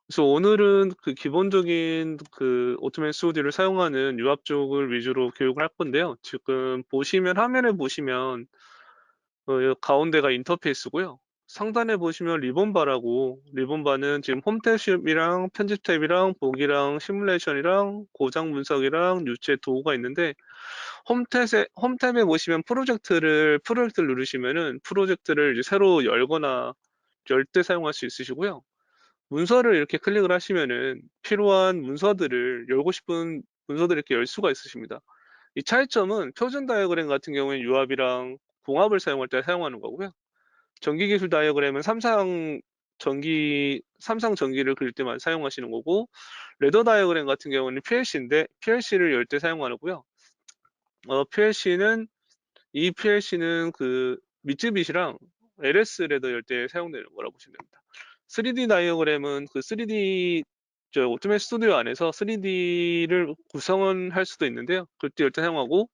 그래서 오늘은 그 기본적인 그 오토메이션 스튜디오를 사용하는 유압 쪽을 위주로 교육을 할 건데요. 지금 보시면 화면에 보시면 요 가운데가 인터페이스고요. 상단에 보시면 리본바라고, 리본바는 지금 홈 탭이랑 편집 탭이랑 보기랑 시뮬레이션이랑 고장 분석이랑 유체 도구가 있는데, 홈 탭에 보시면 프로젝트를 누르시면은 프로젝트를 이제 새로 열거나 열 때 사용할 수 있으시고요. 문서를 이렇게 클릭을 하시면은 필요한 문서들을, 열고 싶은 문서들을 이렇게 열 수가 있으십니다. 이 차이점은 표준 다이어그램 같은 경우에는 유압이랑 봉합을 사용할 때 사용하는 거고요. 전기 기술 다이어그램은 삼상 전기를 그릴 때만 사용하시는 거고, 레더 다이어그램 같은 경우는 PLC인데 PLC를 열 때 사용하고요. PLC는 그 미쯔비시랑 LS 레더 열 때 사용되는 거라고 보시면 됩니다. 3D 다이어그램은 그 3D 오토메이션 스튜디오 안에서 3D를 구성은 할 수도 있는데요. 그때 열 때 사용하고,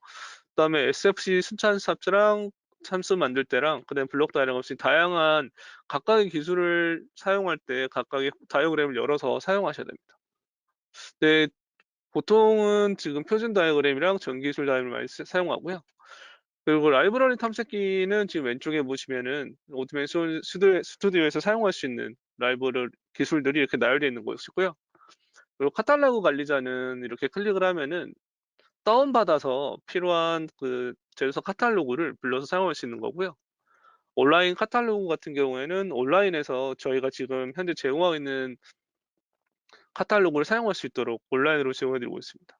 그다음에 SFC 순찬 삽스랑 참수 만들 때랑 그다음에 블록 다이어그램 없이 다양한 각각의 기술을 사용할 때 각각의 다이어그램을 열어서 사용하셔야 됩니다. 네, 보통은 지금 표준 다이어그램이랑 전기술 다이어그램을 많이 사용하고요. 그리고 라이브러리 탐색기는 지금 왼쪽에 보시면은 오토메이션 스튜디오에서 사용할 수 있는 라이브러리 기술들이 이렇게 나열되어 있는 곳이고요. 그리고 카탈로그 관리자는 이렇게 클릭을 하면은 다운받아서 필요한 그 제조사 카탈로그를 불러서 사용할 수 있는 거고요. 온라인 카탈로그 같은 경우에는 온라인에서 저희가 지금 현재 제공하고 있는 카탈로그를 사용할 수 있도록 온라인으로 제공해 드리고 있습니다.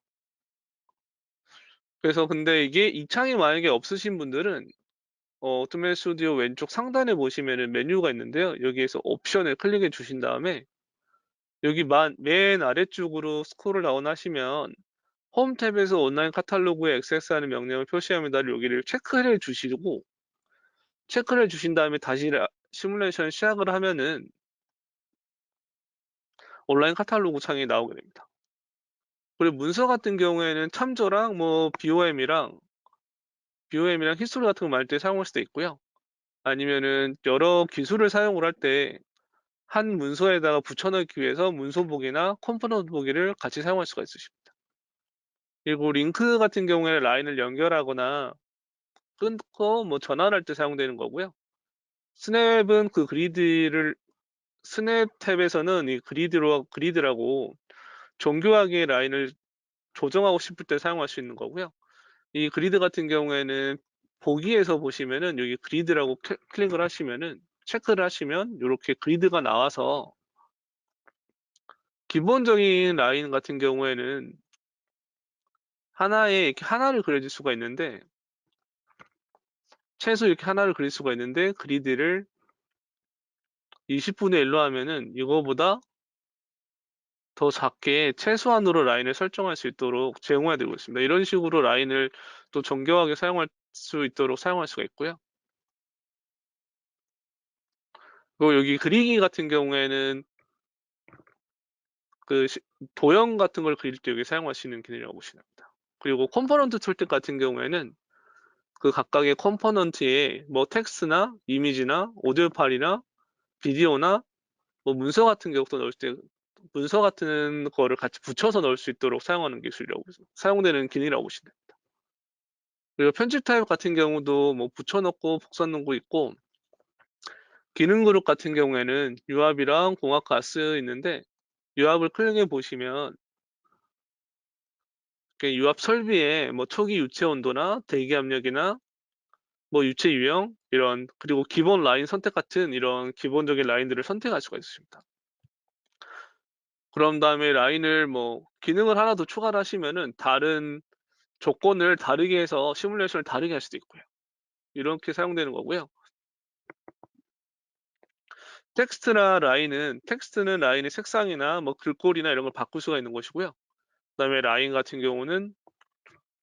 그래서 근데 이게 이 창이 만약에 없으신 분들은 오토메이션 스튜디오 왼쪽 상단에 보시면은 메뉴가 있는데요. 여기에서 옵션을 클릭해 주신 다음에 여기 맨 아래쪽으로 스크롤 다운 하시면 홈 탭에서 온라인 카탈로그에 액세스하는 명령을 표시합니다를 여기를 체크를 해 주신 다음에 다시 시뮬레이션 시작을 하면은 온라인 카탈로그 창이 나오게 됩니다. 그리고 문서 같은 경우에는 참조랑 뭐 BOM이랑 히스토리 같은 거 만들 때 사용할 수도 있고요. 아니면은 여러 기술을 사용을 할 때 한 문서에다가 붙여넣기 위해서 문서 보기나 컴포넌트 보기를 같이 사용할 수가 있으십니다. 그리고 링크 같은 경우에는 라인을 연결하거나 끊고 뭐 전환할 때 사용되는 거고요. 스냅은 그 그리드를 스냅 탭에서는 이 그리드라고 정교하게 라인을 조정하고 싶을 때 사용할 수 있는 거고요. 이 그리드 같은 경우에는 보기에서 보시면은 여기 그리드라고 클릭을 하시면은 체크를 하시면 이렇게 그리드가 나와서 기본적인 라인 같은 경우에는 이렇게 하나를 그려줄 수가 있는데, 최소 이렇게 하나를 그릴 수가 있는데 그리드를 20분의 1로 하면은 이거보다 더 작게 최소한으로 라인을 설정할 수 있도록 제공해 드리고 있습니다. 이런 식으로 라인을 또 정교하게 사용할 수 있도록 사용할 수가 있고요. 그리고 여기 그리기 같은 경우에는 그 도형 같은 걸 그릴 때 여기 사용할 수 있는 기능이라고 보시면 됩니다. 그리고 컴포넌트 툴팁 같은 경우에는 그 각각의 컴포넌트에 뭐 텍스트나 이미지나 오디오 파일이나 비디오나 뭐 문서 같은 경우도 넣을 때 문서 같은 거를 같이 붙여서 넣을 수 있도록 사용되는 기능이라고 보시면 됩니다. 그리고 편집 타입 같은 경우도 뭐 붙여넣고 복사 넣고 있고, 기능 그룹 같은 경우에는 유압이랑 공학 가스 있는데 유압을 클릭해 보시면 유압 설비에 뭐 초기 유체 온도나 대기 압력이나 뭐 유체 유형 이런, 그리고 기본 라인 선택 같은 이런 기본적인 라인들을 선택할 수가 있습니다. 그런 다음에 라인을 뭐 기능을 하나 더 추가를 하시면은 다른 조건을 다르게 해서 시뮬레이션을 다르게 할 수도 있고요. 이렇게 사용되는 거고요. 텍스트는 라인의 색상이나 뭐 글꼴이나 이런 걸 바꿀 수가 있는 것이고요. 그다음에 라인 같은 경우는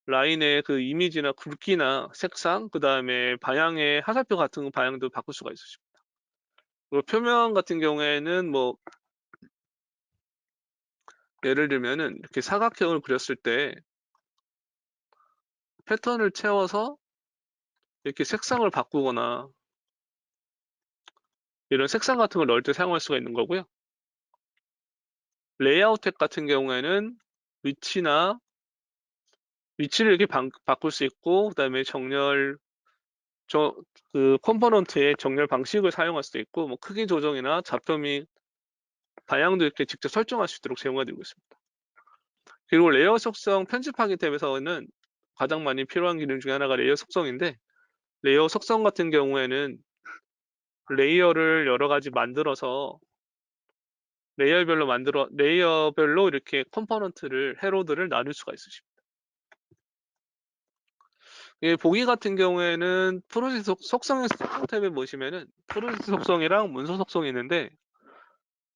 라인의 그 이미지나 굵기나 색상, 그다음에 방향의 하살표 같은 방향도 바꿀 수가 있으십니다. 그리고 표면 같은 경우에는 뭐 예를 들면은 이렇게 사각형을 그렸을 때 패턴을 채워서 이렇게 색상을 바꾸거나 이런 색상 같은 걸 넣을 때 사용할 수가 있는 거고요. 레이아웃 탭 같은 경우에는 위치나 위치를 이렇게 바꿀 수 있고, 그다음에 정렬 그 컴포넌트의 정렬 방식을 사용할 수도 있고, 뭐 크기 조정이나 좌표 및 방향도 이렇게 직접 설정할 수 있도록 제공해 드리고 있습니다. 그리고 레이아웃 속성 편집하기 탭에서는 가장 많이 필요한 기능 중에 하나가 레이아웃 속성인데, 레이아웃 속성 같은 경우에는 레이어를 여러 가지 만들어서 레이어별로 이렇게 컴포넌트를 회로들을 나눌 수가 있으십니다. 예, 보기 같은 경우에는 프로젝트 속성에서 속성 탭에 보시면은 프로젝트 속성이랑 문서 속성이 있는데,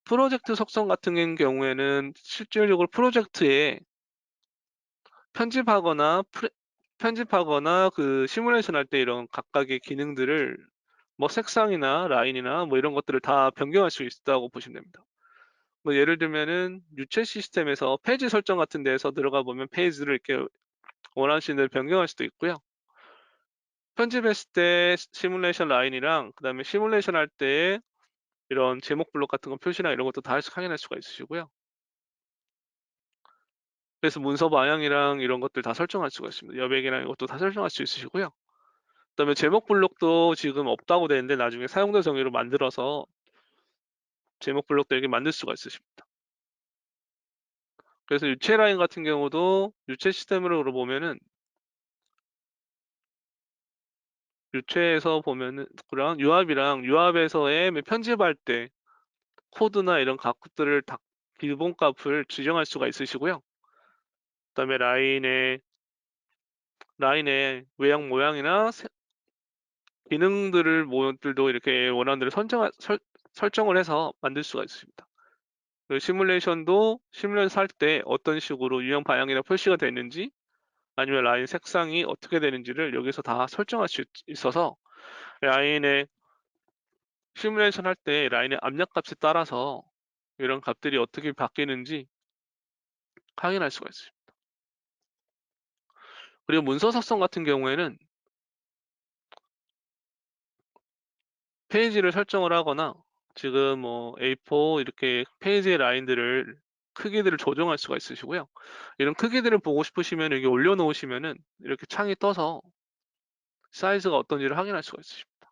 프로젝트 속성 같은 경우에는 실질적으로 프로젝트에 편집하거나 그 시뮬레이션 할 때 이런 각각의 기능들을 뭐 색상이나 라인이나 뭐 이런 것들을 다 변경할 수 있다고 보시면 됩니다. 뭐 예를 들면은 유체 시스템에서 페이지 설정 같은 데에서 들어가 보면 페이지를 이렇게 원하시는 대로 변경할 수도 있고요. 편집했을 때 시뮬레이션 라인이랑 그다음에 시뮬레이션 할 때 이런 제목 블록 같은 거 표시나 이런 것도 다 확인할 수가 있으시고요. 그래서 문서 방향이랑 이런 것들 다 설정할 수가 있습니다. 여백이랑 이것도 다 설정할 수 있으시고요. 그다음에 제목 블록도 지금 없다고 되는데 나중에 사용자 정의로 만들어서 제목 블록도 이렇게 만들 수가 있으십니다. 그래서 유체 라인 같은 경우도 유체 시스템으로 보면은 유체에서 보면은 그런 유압에서의 편집할 때 코드나 이런 값들을 다 기본 값을 지정할 수가 있으시고요. 그다음에 라인의 외형 모양이나 기능들도 이렇게 원하는 대로 설정을 해서 만들 수가 있습니다. 시뮬레이션 할 때 어떤 식으로 유형 방향이나 표시가 되는지 아니면 라인 색상이 어떻게 되는지를 여기서 다 설정할 수 있어서 라인의 시뮬레이션 할 때 라인의 압력값에 따라서 이런 값들이 어떻게 바뀌는지 확인할 수가 있습니다. 그리고 문서 작성 같은 경우에는 페이지를 설정을 하거나 지금 뭐 A4 이렇게 페이지의 라인들을 크기들을 조정할 수가 있으시고요. 이런 크기들을 보고 싶으시면 여기 올려놓으시면은 이렇게 창이 떠서 사이즈가 어떤지를 확인할 수가 있으십니다.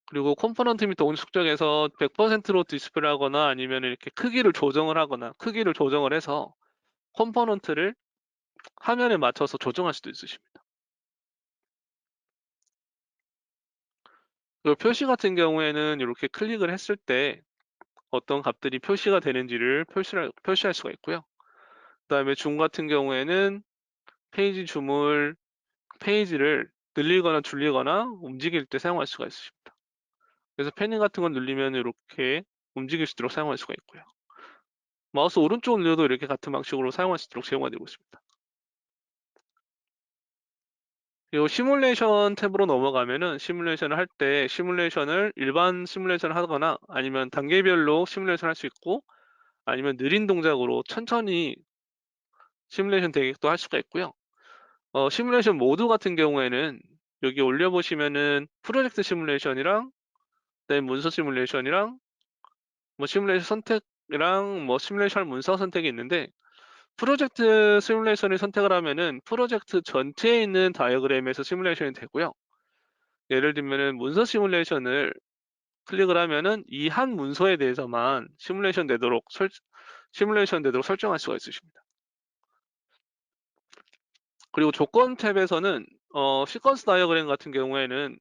그리고 컴포넌트 및 동일 숙적에서 100%로 디스플레이 하거나 아니면 이렇게 크기를 조정을 하거나 크기를 조정을 해서 컴포넌트를 화면에 맞춰서 조정할 수도 있으십니다. 그리고 표시 같은 경우에는 이렇게 클릭을 했을 때 어떤 값들이 표시가 되는지를 표시할 수가 있고요. 그다음에 줌 같은 경우에는 페이지 줌을 페이지를 늘리거나 줄이거나 움직일 때 사용할 수가 있습니다. 그래서 패닝 같은 건 누르면 이렇게 움직일 수 있도록 사용할 수가 있고요. 마우스 오른쪽 눌러도 이렇게 같은 방식으로 사용할 수 있도록 제공되고 있습니다. 그리고 시뮬레이션 탭으로 넘어가면은 시뮬레이션을 할 때 시뮬레이션을 일반 시뮬레이션을 하거나 아니면 단계별로 시뮬레이션 할 수 있고 아니면 느린 동작으로 천천히 시뮬레이션 되게도 할 수가 있고요. 시뮬레이션 모드 같은 경우에는 여기 올려보시면은 프로젝트 시뮬레이션이랑 그다음에 문서 시뮬레이션이랑 뭐 시뮬레이션 선택이랑 뭐 시뮬레이션 문서 선택이 있는데 프로젝트 시뮬레이션을 선택을 하면은 프로젝트 전체에 있는 다이어그램에서 시뮬레이션이 되고요. 예를 들면은 문서 시뮬레이션을 클릭을 하면은 이 한 문서에 대해서만 시뮬레이션 되도록 설정할 수가 있으십니다. 그리고 조건 탭에서는 시퀀스 다이어그램 같은 경우에는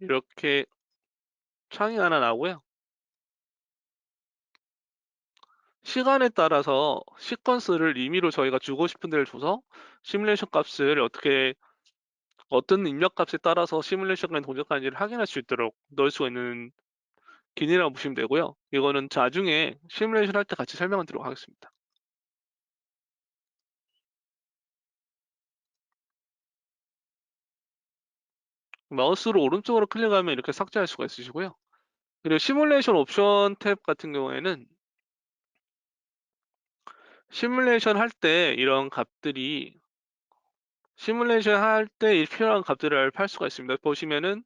이렇게 창이 하나 나오고요. 시간에 따라서 시퀀스를 임의로 저희가 주고 싶은 데를 줘서 시뮬레이션 값을 어떤 입력 값에 따라서 시뮬레이션까지 동작하는지를 확인할 수 있도록 넣을 수가 있는 기능이라고 보시면 되고요. 이거는 나중에 시뮬레이션 할 때 같이 설명드리도록 하겠습니다. 마우스로 오른쪽으로 클릭하면 이렇게 삭제할 수가 있으시고요. 그리고 시뮬레이션 옵션 탭 같은 경우에는 시뮬레이션 할 때 이런 값들이 시뮬레이션 할 때 필요한 값들을 할 수가 있습니다. 보시면은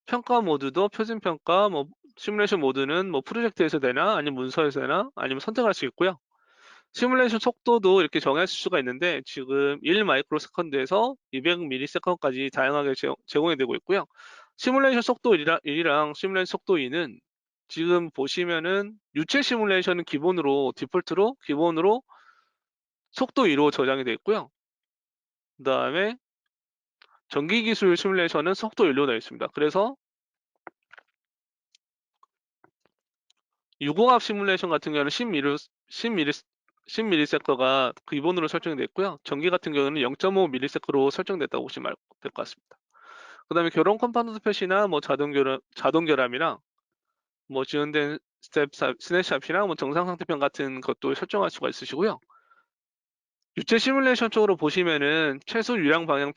평가 모드도 표준 평가, 뭐 시뮬레이션 모드는 뭐 프로젝트에서 되나 아니면 문서에서 되나 아니면 선택할 수 있고요. 시뮬레이션 속도도 이렇게 정할 수가 있는데 지금 1 마이크로세컨드에서 200 밀리세컨드까지 다양하게 제공이 되고 있고요. 시뮬레이션 속도 1이랑 시뮬레이션 속도 2는 지금 보시면은 유체 시뮬레이션은 기본으로 디폴트로 기본으로 속도 2로 저장이 되어 있고요. 그다음에 전기 기술 시뮬레이션은 속도 1로 되어 있습니다. 그래서 유공합 시뮬레이션 같은 경우는 10ms가 기본으로 설정이 되어 있고요. 전기 같은 경우는 0.5ms로 설정됐다고 보시면 될 것 같습니다. 그다음에 결혼 컴파운드 표시나 뭐 자동 결함이랑 뭐 지연된 스냅샷이랑 뭐 정상 상태편 같은 것도 설정할 수가 있으시고요. 유체 시뮬레이션 쪽으로 보시면은 최소 유량 방향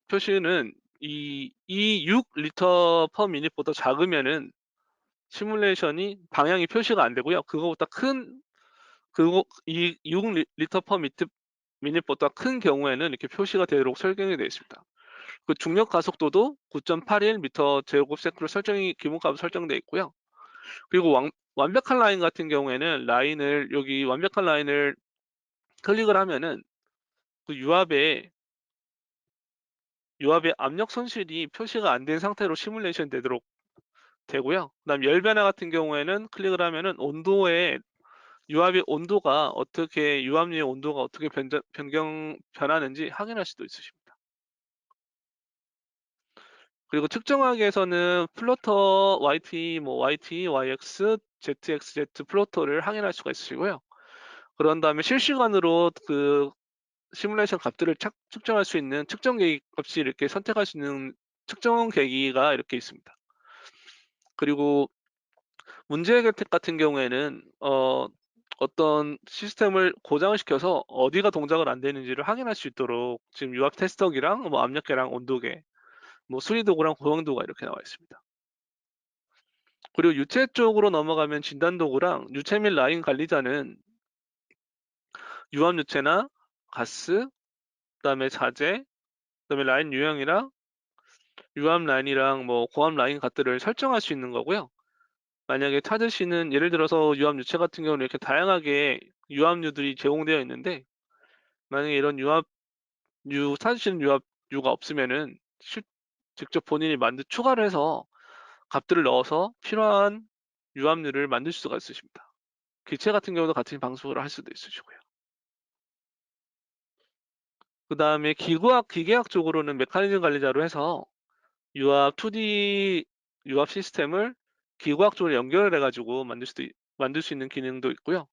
표시는 이 6리터 퍼 미닛보다 작으면은 시뮬레이션이 방향이 표시가 안 되고요. 그거보다 큰 이 6리터 퍼 미닛보다 큰 경우에는 이렇게 표시가 되도록 설정이 되어 있습니다. 그 중력 가속도도 9.81m 제곱 세크로 기본값으로 설정되어 있고요. 그리고 완벽한 라인 같은 경우에는 여기 완벽한 라인을 클릭을 하면은 그 유압의 압력 손실이 표시가 안 된 상태로 시뮬레이션 되도록 되고요. 그다음 열 변화 같은 경우에는 클릭을 하면은 유압류의 온도가 어떻게 변하는지 확인할 수도 있으십니다. 그리고 측정하기에서는 플로터 YT, YT, YX, ZXZ 플로터를 확인할 수가 있으시고요. 그런 다음에 실시간으로 그 시뮬레이션 값들을 측정할 수 있는 측정 계기 값이 이렇게 선택할 수 있는 측정 계기가 이렇게 있습니다. 그리고 문제 해결 같은 경우에는 어떤 시스템을 고장을 시켜서 어디가 동작을 안 되는지를 확인할 수 있도록 지금 유압 테스터기랑 뭐 압력계랑 온도계, 뭐 수리도구랑 고정도구가 이렇게 나와 있습니다. 그리고 유체 쪽으로 넘어가면 진단도구랑 유체 및 라인 관리자는 유압 유체나 가스, 그다음에 자재, 그다음에 라인 유형이랑 유압 라인이랑 뭐 고압 라인 값들을 설정할 수 있는 거고요. 만약에 찾으시는 예를 들어서 유압 유체 같은 경우는 이렇게 다양하게 유압류들이 제공되어 있는데 만약에 이런 찾으시는 유압류가 없으면은 직접 본인이 추가를 해서 값들을 넣어서 필요한 유압류를 만들 수가 있으십니다. 기체 같은 경우도 같은 방식으로 할 수도 있으시고요. 그 다음에 기계학 쪽으로는 메커니즘 관리자로 해서 유압 2D 유압 시스템을 기계학적으로 연결을 해가지고 만들 수 있는 기능도 있고요.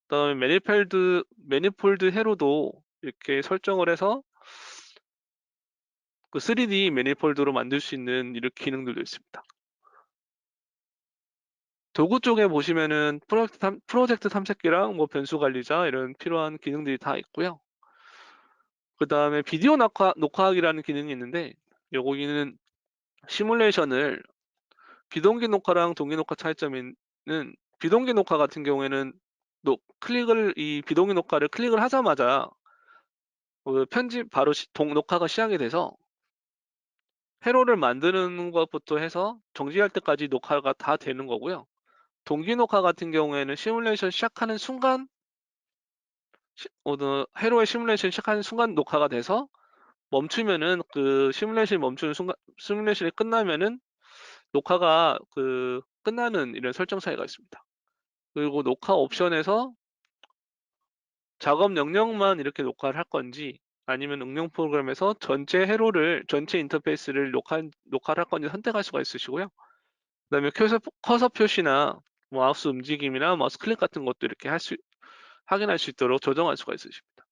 그다음에 매니폴드 회로도 이렇게 설정을 해서 그 3D 매니폴드로 만들 수 있는 이런 기능들도 있습니다. 도구 쪽에 보시면은 프로젝트 탐색기랑 뭐 변수 관리자 이런 필요한 기능들이 다 있고요. 그 다음에 비디오 녹화하기라는 기능이 있는데 여기는 시뮬레이션을 비동기 녹화랑 동기 녹화 차이점은 비동기 녹화 같은 경우에는 이 비동기 녹화를 클릭을 하자마자 그 편집 바로 녹화가 시작이 돼서 회로를 만드는 것부터 해서 정지할 때까지 녹화가 다 되는 거고요. 동기 녹화 같은 경우에는 시뮬레이션 시작하는 순간 회로의 시뮬레이션 시작하는 순간 녹화가 돼서 멈추면은 그 시뮬레이션이 멈추는 순간 시뮬레이션이 끝나면은 녹화가 끝나는 이런 설정 차이가 있습니다. 그리고 녹화 옵션에서 작업 명령만 이렇게 녹화를 할 건지 아니면 응용 프로그램에서 전체 인터페이스를 녹화를 할 건지 선택할 수가 있으시고요. 그다음에 커서 표시나 마우스 움직임이나 마우스 클릭 같은 것도 이렇게 확인할 수 있도록 조정할 수가 있으십니다.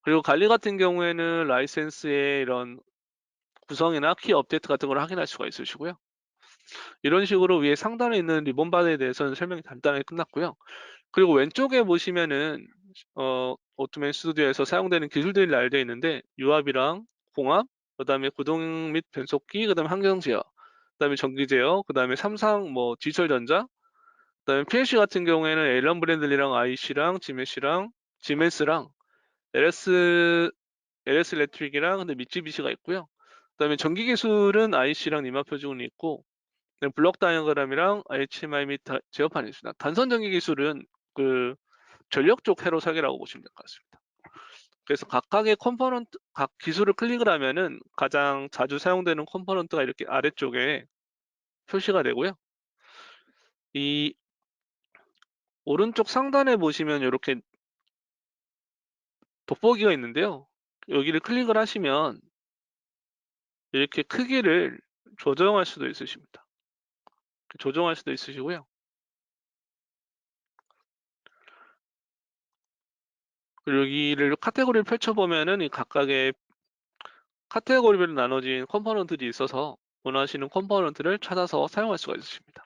그리고 관리 같은 경우에는 라이센스의 이런 구성이나 키 업데이트 같은 걸 확인할 수가 있으시고요. 이런 식으로 위에 상단에 있는 리본 바에 대해서는 설명이 간단하게 끝났고요. 그리고 왼쪽에 보시면은 오토맨 스튜디오에서 사용되는 기술들이 나열되어 있는데 유압이랑 공압, 그다음에 구동 및 변속기, 그다음에 환경 제어, 그다음에 전기 제어, 그다음에 삼성 뭐 디지털전자, 그다음에 PLC 같은 경우에는 앨런 브래들리랑 IC랑 지멘스랑 LS 일렉트릭이랑 근데 미쯔비시가 있고요. 그다음에 전기 기술은 IC랑 니마 표준이 있고, 블록 다이어그램이랑 HMI 및 제어판이 있습니다. 단선 전기 기술은 그 전력 쪽 회로 설계라고 보시면 될 것 같습니다. 그래서 각각의 컴포넌트, 각 기술을 클릭을 하면은 가장 자주 사용되는 컴포넌트가 이렇게 아래쪽에 표시가 되고요. 이 오른쪽 상단에 보시면 이렇게 돋보기가 있는데요. 여기를 클릭을 하시면 이렇게 크기를 조정할 수도 있으십니다. 조정할 수도 있으시고요. 그리고 여기를 카테고리를 펼쳐보면은 이 각각의 카테고리별로 나눠진 컴포넌트들이 있어서 원하시는 컴포넌트를 찾아서 사용할 수가 있으십니다.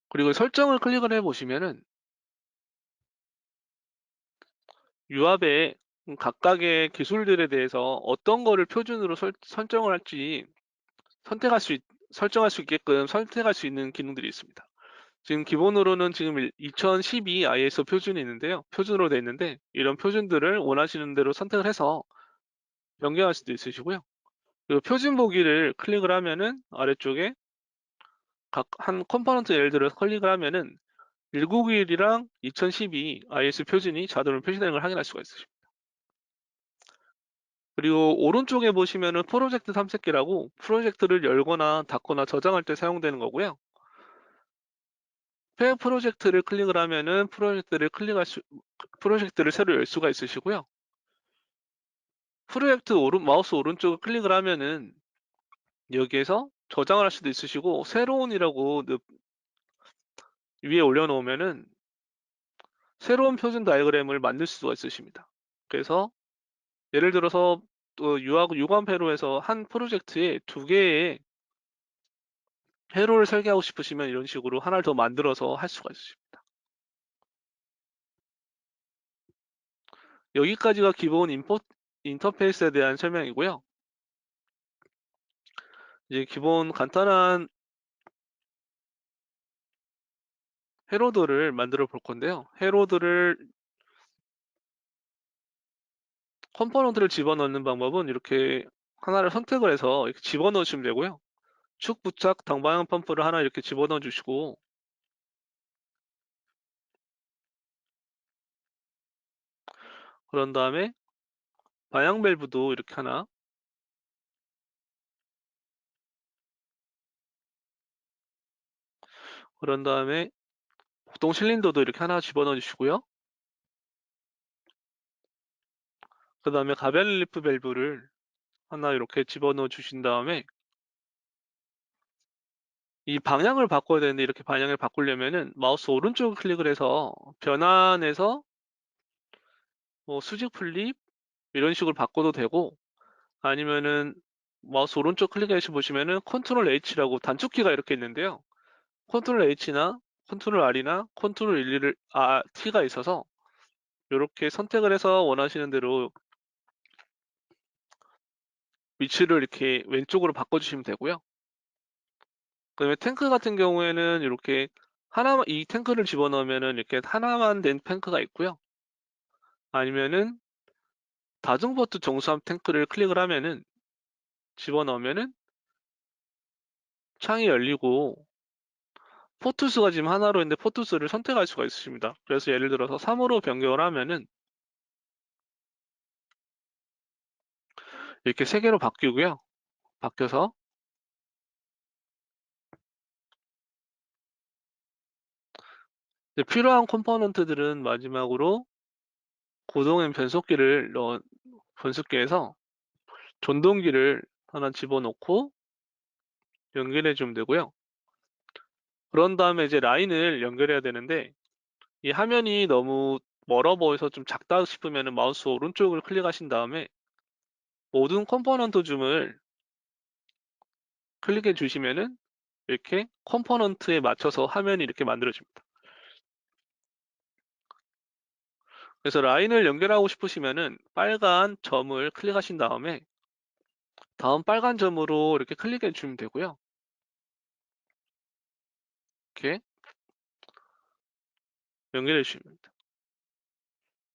그리고 설정을 클릭을 해보시면은 유압에 각각의 기술들에 대해서 어떤 거를 표준으로 설정을 할지 설정할 수 있게끔 선택할 수 있는 기능들이 있습니다. 지금 기본으로는 지금 2012 ISO 표준이 있는데요. 표준으로 되어 있는데 이런 표준들을 원하시는 대로 선택을 해서 변경할 수도 있으시고요. 그리고 표준 보기를 클릭을 하면은 아래쪽에 각 한 컴포넌트 예를 들어서 클릭을 하면은 1991이랑 2012 IS 표준이 자동으로 표시되는 걸 확인할 수가 있으십니다. 그리고 오른쪽에 보시면은 프로젝트 탐색기라고 프로젝트를 열거나 닫거나 저장할 때 사용되는 거고요. 새 프로젝트를 클릭을 하면은 프로젝트를 새로 열 수가 있으시고요. 프로젝트 마우스 오른쪽을 클릭을 하면은 여기에서 저장을 할 수도 있으시고 새로운이라고 위에 올려놓으면은 새로운 표준 다이어그램을 만들 수가 있으십니다. 그래서 예를 들어서 또 유관 회로에서 한 프로젝트에 두 개의 회로를 설계하고 싶으시면 이런 식으로 하나를 더 만들어서 할 수가 있으십니다. 여기까지가 기본 인터페이스에 대한 설명이고요. 이제 기본 간단한 회로들을 만들어 볼 건데요. 컴포넌트를 집어넣는 방법은 이렇게 하나를 선택을 해서 이렇게 집어넣으시면 되고요. 축 부착 당방향 펌프를 하나 이렇게 집어넣어 주시고, 그런 다음에 방향 밸브도 이렇게 하나, 그런 다음에 복동 실린더도 이렇게 하나 집어넣어 주시고요. 그 다음에 가변 릴리프 밸브를 하나 이렇게 집어넣어 주신 다음에 이 방향을 바꿔야 되는데, 이렇게 방향을 바꾸려면은 마우스 오른쪽을 클릭을 해서 변환해서 뭐 수직 플립 이런 식으로 바꿔도 되고, 아니면은 마우스 오른쪽 클릭해서 보시면은 컨트롤 H라고 단축키가 이렇게 있는데요. 컨트롤 H나 컨트롤 R이나 컨트롤 T가 있어서 이렇게 선택을 해서 원하시는 대로 위치를 이렇게 왼쪽으로 바꿔주시면 되고요. 그다음에 탱크 같은 경우에는 이렇게 하나만, 이 탱크를 집어넣으면은 이렇게 하나만 된 탱크가 있고요. 아니면은 다중포트 정수함 탱크를 클릭을 하면은 집어넣으면은 창이 열리고 포트 수가 지금 하나로 있는데 포트 수를 선택할 수가 있으십니다. 그래서 예를 들어서 3으로 변경을 하면은 이렇게 3개로 바뀌고요. 바뀌어서 이제 필요한 컴포넌트들은 마지막으로 고동엔 변속기에서 전동기를 하나 집어넣고 연결해 주면 되고요. 그런 다음에 이제 라인을 연결해야 되는데 이 화면이 너무 멀어 보여서 좀 작다 싶으면 마우스 오른쪽을 클릭하신 다음에 모든 컴포넌트 줌을 클릭해 주시면은 이렇게 컴포넌트에 맞춰서 화면이 이렇게 만들어집니다. 그래서 라인을 연결하고 싶으시면은 빨간 점을 클릭하신 다음에 다음 빨간 점으로 이렇게 클릭해 주면 되고요. 이렇게 연결해 주시면 됩니다.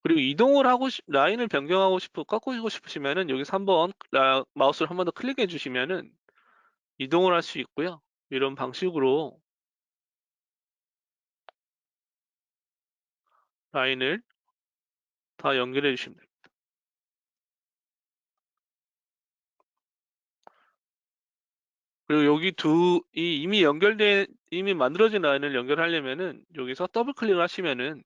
그리고 이동을 하고 라인을 변경하고 꺾고 싶으시면은 여기서 한번 마우스를 한 번 더 클릭해 주시면은 이동을 할 수 있고요. 이런 방식으로 라인을 다 연결해 주시면 됩니다. 그리고 여기 이미 만들어진 라인을 연결하려면은 여기서 더블 클릭을 하시면은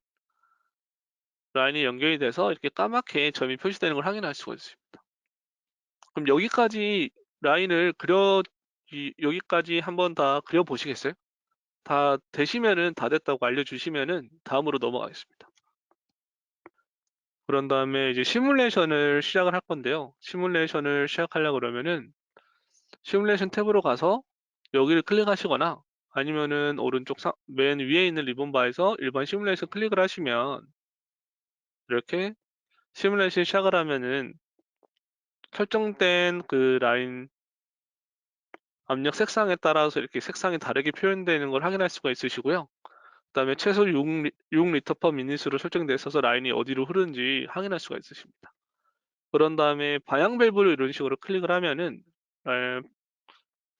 라인이 연결이 돼서 이렇게 까맣게 점이 표시되는 걸 확인할 수가 있습니다. 그럼 여기까지 라인을 여기까지 한번 다 그려 보시겠어요? 다 되시면은 다 됐다고 알려주시면은 다음으로 넘어가겠습니다. 그런 다음에 이제 시뮬레이션을 시작을 할 건데요. 시뮬레이션을 시작하려고 그러면은 시뮬레이션 탭으로 가서 여기를 클릭하시거나 아니면은 오른쪽 맨 위에 있는 리본바에서 일반 시뮬레이션 클릭을 하시면 이렇게 시뮬레이션 시작을 하면은 설정된 그 라인 압력 색상에 따라서 이렇게 색상이 다르게 표현되는 걸 확인할 수가 있으시고요. 그다음에 최소 6리터 퍼 미닛으로 설정돼 있어서 라인이 어디로 흐르는지 확인할 수가 있으십니다. 그런 다음에 방향 밸브를 이런 식으로 클릭을 하면은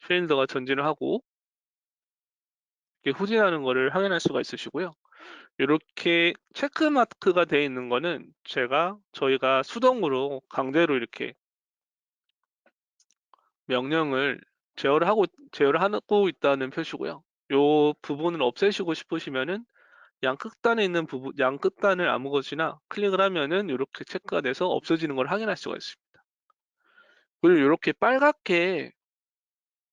실린더가 전진을 하고 이렇게 후진하는 거를 확인할 수가 있으시고요. 이렇게 체크 마크가 되어 있는 거는 저희가 수동으로 강제로 이렇게 명령을 제어를 하고 있다는 표시고요. 이 부분을 없애시고 싶으시면은 양 끝단을 아무 것이나 클릭을 하면은 이렇게 체크가 돼서 없어지는 걸 확인할 수가 있습니다. 그리고 이렇게 빨갛게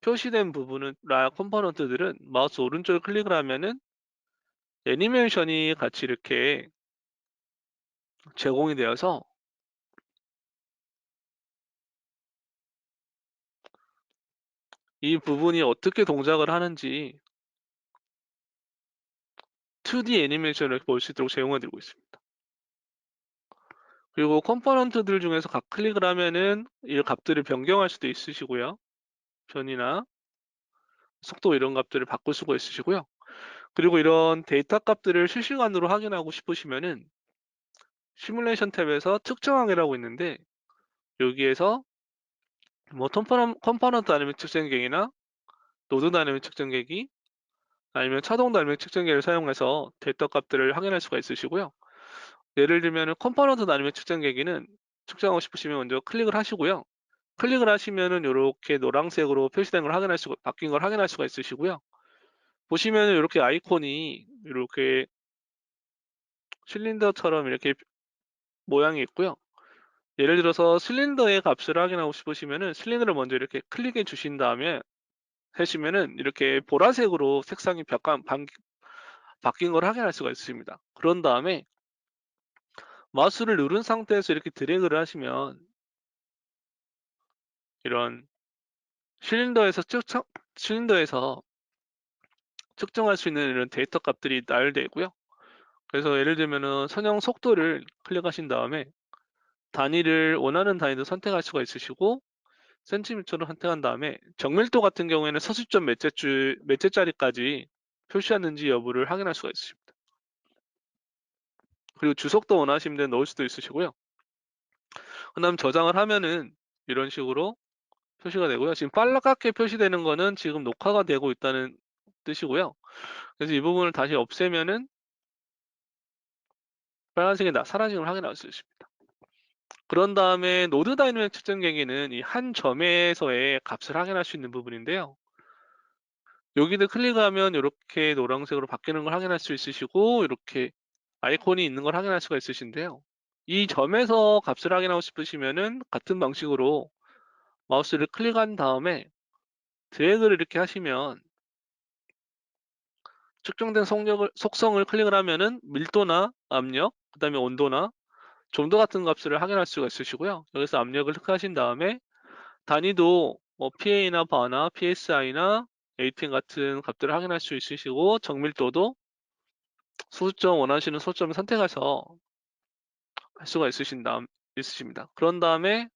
표시된 부분은 컴포넌트들은 마우스 오른쪽을 클릭을 하면은 애니메이션이 같이 이렇게 제공이 되어서 이 부분이 어떻게 동작을 하는지 2D 애니메이션을 볼 수 있도록 제공해 드리고 있습니다. 그리고 컴포넌트들 중에서 각 클릭을 하면은 이 값들을 변경할 수도 있으시고요. 편이나 속도 이런 값들을 바꿀 수가 있으시고요. 그리고 이런 데이터 값들을 실시간으로 확인하고 싶으시면은 시뮬레이션 탭에서 측정하기라고 있는데 여기에서 뭐 컴포넌트 다이내믹 측정기나 노드 다이내믹 측정기 아니면 차동 다이내믹 측정기를 사용해서 데이터 값들을 확인할 수가 있으시고요. 예를 들면 컴포넌트 다이내믹 측정기는 측정하고 싶으시면 먼저 클릭을 하시고요. 클릭을 하시면은 이렇게 노란색으로 표시된 걸 바뀐 걸 확인할 수가 있으시고요. 보시면은 이렇게 아이콘이 이렇게 실린더처럼 이렇게 모양이 있고요. 예를 들어서 실린더의 값을 확인하고 싶으시면은 실린더를 먼저 이렇게 클릭해 주신 다음에 하시면은 이렇게 보라색으로 색상이 바뀐 걸 확인할 수가 있습니다. 그런 다음에 마우스를 누른 상태에서 이렇게 드래그를 하시면 이런 실린더에서 측정할 수 있는 이런 데이터 값들이 나열되어 있고요. 그래서 예를 들면은 선형 속도를 클릭하신 다음에 원하는 단위도 선택할 수가 있으시고 센티미터로 선택한 다음에 정밀도 같은 경우에는 서술점 몇째 짜리까지 표시하는지 여부를 확인할 수가 있습니다. 그리고 주석도 원하시면 넣을 수도 있으시고요. 그 다음 저장을 하면은 이런 식으로 표시가 되고요. 지금 빨갛게 표시되는 거는 지금 녹화가 되고 있다는 뜻이고요. 그래서 이 부분을 다시 없애면은 빨간색이 사라진 걸 확인할 수 있습니다. 그런 다음에 노드 다이내믹 측정기는 이 한 점에서의 값을 확인할 수 있는 부분인데요. 여기를 클릭하면 이렇게 노란색으로 바뀌는 걸 확인할 수 있으시고 이렇게 아이콘이 있는 걸 확인할 수가 있으신데요. 이 점에서 값을 확인하고 싶으시면은 같은 방식으로 마우스를 클릭한 다음에 드래그를 이렇게 하시면 측정된 속성을 클릭을 하면은 밀도나 압력, 그 다음에 온도나 점도 같은 값을 확인할 수가 있으시고요. 여기서 압력을 클릭하신 다음에 단위도 뭐 PA나 바나 PSI나 ATM 같은 값들을 확인할 수 있으시고 정밀도도 원하시는 소수점을 선택해서 할 수가 있으십니다. 그런 다음에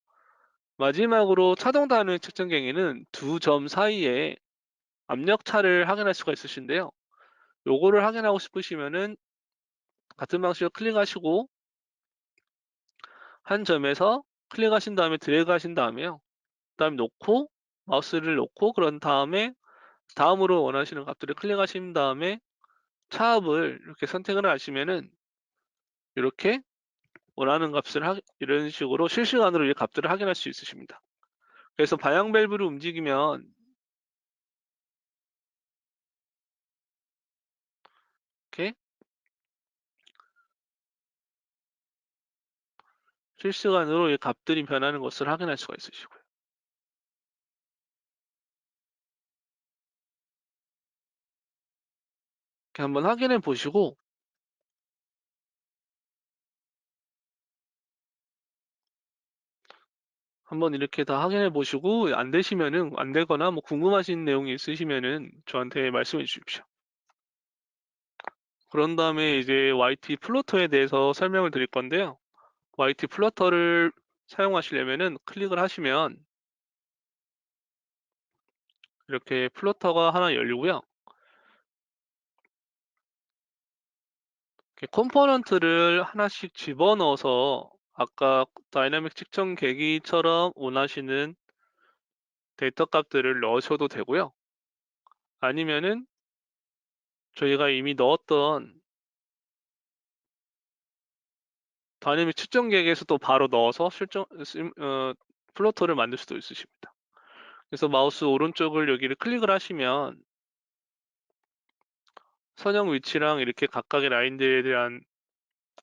마지막으로 차동 단위 측정기는 두 점 사이에 압력 차를 확인할 수가 있으신데요. 요거를 확인하고 싶으시면은 같은 방식으로 클릭하시고 한 점에서 클릭하신 다음에 드래그 하신 다음에요. 그다음에 놓고 마우스를 놓고 그런 다음에 다음으로 원하시는 값들을 클릭하신 다음에 차압을 이렇게 선택을 하시면은 이렇게 원하는 값을 이런 식으로 실시간으로 이 값들을 확인할 수 있으십니다. 그래서 방향 밸브를 움직이면 이렇게 실시간으로 이 값들이 변하는 것을 확인할 수가 있으시고요. 이렇게 한번 확인해 보시고 한번 이렇게 다 확인해 보시고 안 되시면은 안 되거나 뭐 궁금하신 내용이 있으시면은 저한테 말씀해 주십시오. 그런 다음에 이제 YT 플로터에 대해서 설명을 드릴 건데요. YT 플로터를 사용하시려면은 클릭을 하시면 이렇게 플로터가 하나 열리고요. 이렇게 컴포넌트를 하나씩 집어넣어서 아까 다이나믹 측정 계기처럼 원하시는 데이터 값들을 넣으셔도 되고요. 아니면은 저희가 이미 넣었던 다이내믹 측정 계획에서 또 바로 넣어서 플로터를 만들 수도 있으십니다. 그래서 마우스 오른쪽을 여기를 클릭을 하시면 선형 위치랑 이렇게 각각의 라인들에 대한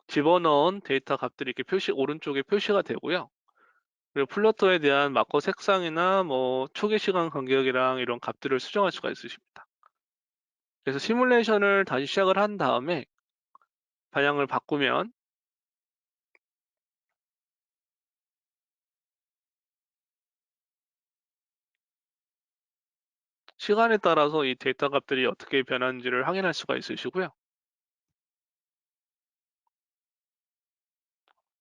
집어넣은 데이터 값들이 이렇게 오른쪽에 표시가 되고요. 그리고 플로터에 대한 마커 색상이나 뭐 초기 시간 간격이랑 이런 값들을 수정할 수가 있으십니다. 그래서 시뮬레이션을 다시 시작을 한 다음에 방향을 바꾸면 시간에 따라서 이 데이터 값들이 어떻게 변하는지를 확인할 수가 있으시고요.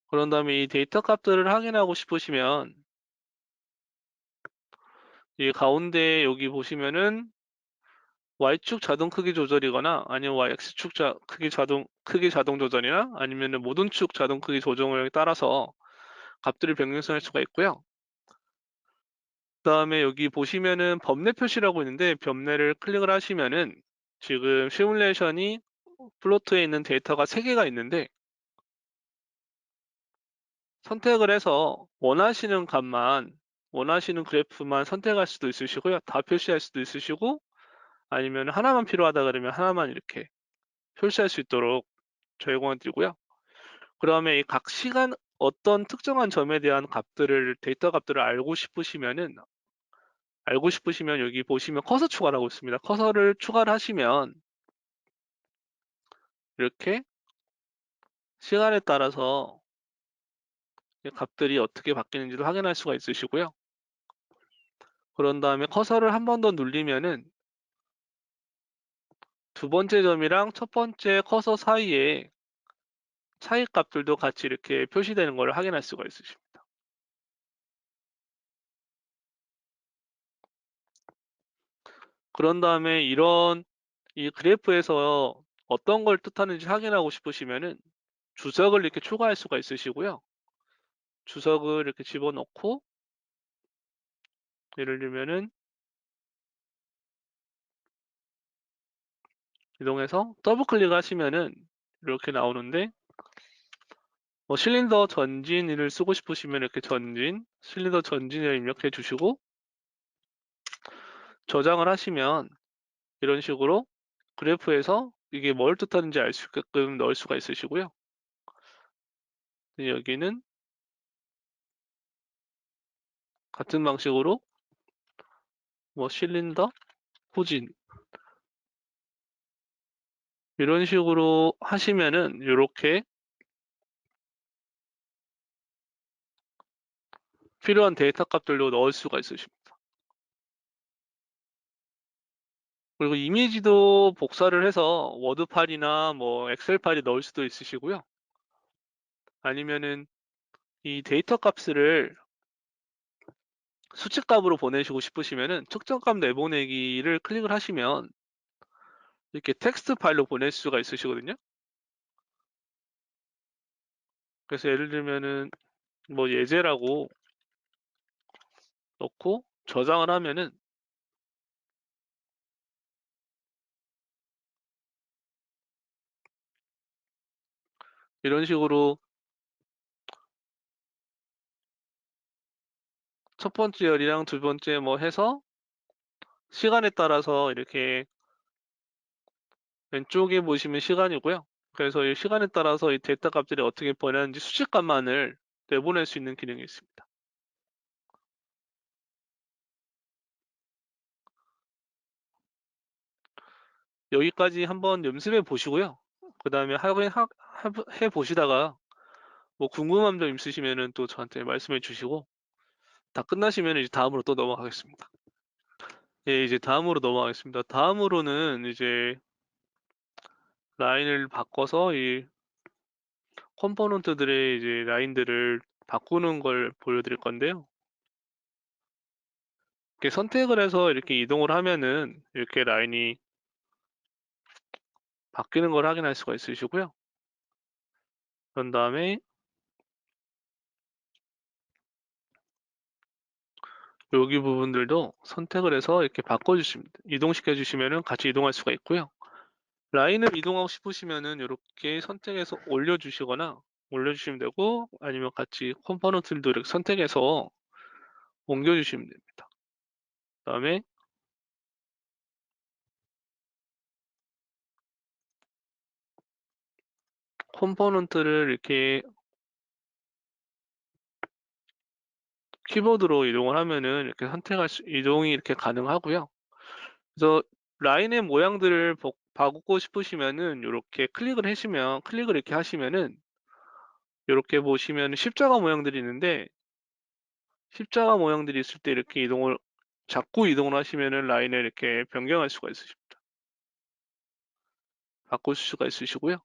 그런 다음에 이 데이터 값들을 확인하고 싶으시면 이 가운데 여기 보시면은 Y축 자동 크기 조절이거나 아니면 Y축 크기 자동 조절이나 아니면은 모든 축 자동 크기 조정에 따라서 값들을 변경할 수가 있고요. 그다음에 여기 보시면은 범례 표시라고 있는데 범례를 클릭을 하시면은 지금 시뮬레이션이 플로트에 있는 데이터가 3개가 있는데 선택을 해서 원하시는 값만 원하시는 그래프만 선택할 수도 있으시고요. 다 표시할 수도 있으시고 아니면 하나만 필요하다 그러면 하나만 이렇게 표시할 수 있도록 제공해 드리고요. 그다음에 이 각 시간 어떤 특정한 점에 대한 데이터 값들을 알고 싶으시면 여기 보시면 커서 추가라고 있습니다. 커서를 추가를 하시면 이렇게 시간에 따라서 이 값들이 어떻게 바뀌는지를 확인할 수가 있으시고요. 그런 다음에 커서를 한 번 더 누르면은 두 번째 점이랑 첫 번째 커서 사이에 차이 값들도 같이 이렇게 표시되는 걸 확인할 수가 있으십니다. 그런 다음에 이 그래프에서 어떤 걸 뜻하는지 확인하고 싶으시면은 주석을 이렇게 추가할 수가 있으시고요. 주석을 이렇게 집어넣고 예를 들면은 이동해서 더블 클릭하시면은 이렇게 나오는데 뭐 실린더 전진을 쓰고 싶으시면 이렇게 실린더 전진을 입력해 주시고 저장을 하시면 이런 식으로 그래프에서 이게 뭘 뜻하는지 알 수 있게끔 넣을 수가 있으시고요. 여기는 같은 방식으로 뭐 실린더 후진 이런 식으로 하시면은 이렇게 필요한 데이터 값들로 넣을 수가 있으십니다. 그리고 이미지도 복사를 해서 워드 파일이나 뭐 엑셀 파일에 넣을 수도 있으시고요. 아니면은 이 데이터 값을 수치값으로 보내시고 싶으시면은 측정값 내보내기를 클릭을 하시면 이렇게 텍스트 파일로 보낼 수가 있으시거든요. 그래서 예를 들면은 뭐 예제라고 넣고 저장을 하면은 이런 식으로 첫 번째 열이랑 두 번째 뭐 해서 시간에 따라서 이렇게 왼쪽에 보시면 시간이고요. 그래서 이 시간에 따라서 이 데이터 값들이 어떻게 변하는지 수치값만을 내보낼 수 있는 기능이 있습니다. 여기까지 한번 연습해 보시고요. 그 다음에 해 보시다가 뭐 궁금한 점 있으시면은 또 저한테 말씀해 주시고 다 끝나시면 이제 다음으로 또 넘어가겠습니다. 예, 이제 다음으로 넘어가겠습니다. 다음으로는 이제 라인을 바꿔서 이 컴포넌트들의 이제 라인들을 바꾸는 걸 보여드릴 건데요. 이렇게 선택을 해서 이렇게 이동을 하면은 이렇게 라인이 바뀌는 걸 확인할 수가 있으시고요. 그런 다음에 여기 부분들도 선택을 해서 이렇게 바꿔주시면 이동시켜 주시면은 같이 이동할 수가 있고요. 라인을 이동하고 싶으시면은 이렇게 선택해서 올려주시거나 올려주시면 되고 아니면 같이 컴포넌트들도 이렇게 선택해서 옮겨주시면 됩니다. 그다음에 컴포넌트를 이렇게 키보드로 이동을 하면은 이렇게 이동이 이렇게 가능하고요. 그래서 라인의 모양들을 바꾸고 싶으시면은 이렇게 클릭을 이렇게 하시면은 이렇게 보시면 십자가 모양들이 있는데 십자가 모양들이 있을 때 이렇게 자꾸 이동을 하시면은 라인을 이렇게 변경할 수가 있으십니다. 바꿀 수가 있으시고요.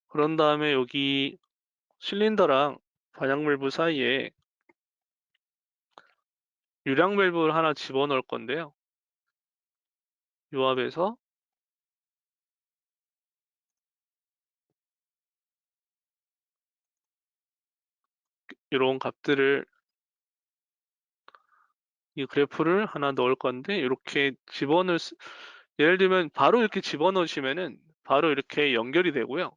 그런 다음에 여기 실린더랑 반향 밸브 사이에 유량 밸브를 하나 집어넣을 건데요. 요압에서 이런 값들을 이 그래프를 하나 넣을 건데 이렇게 예를 들면 바로 이렇게 집어넣으시면은 바로 이렇게 연결이 되고요.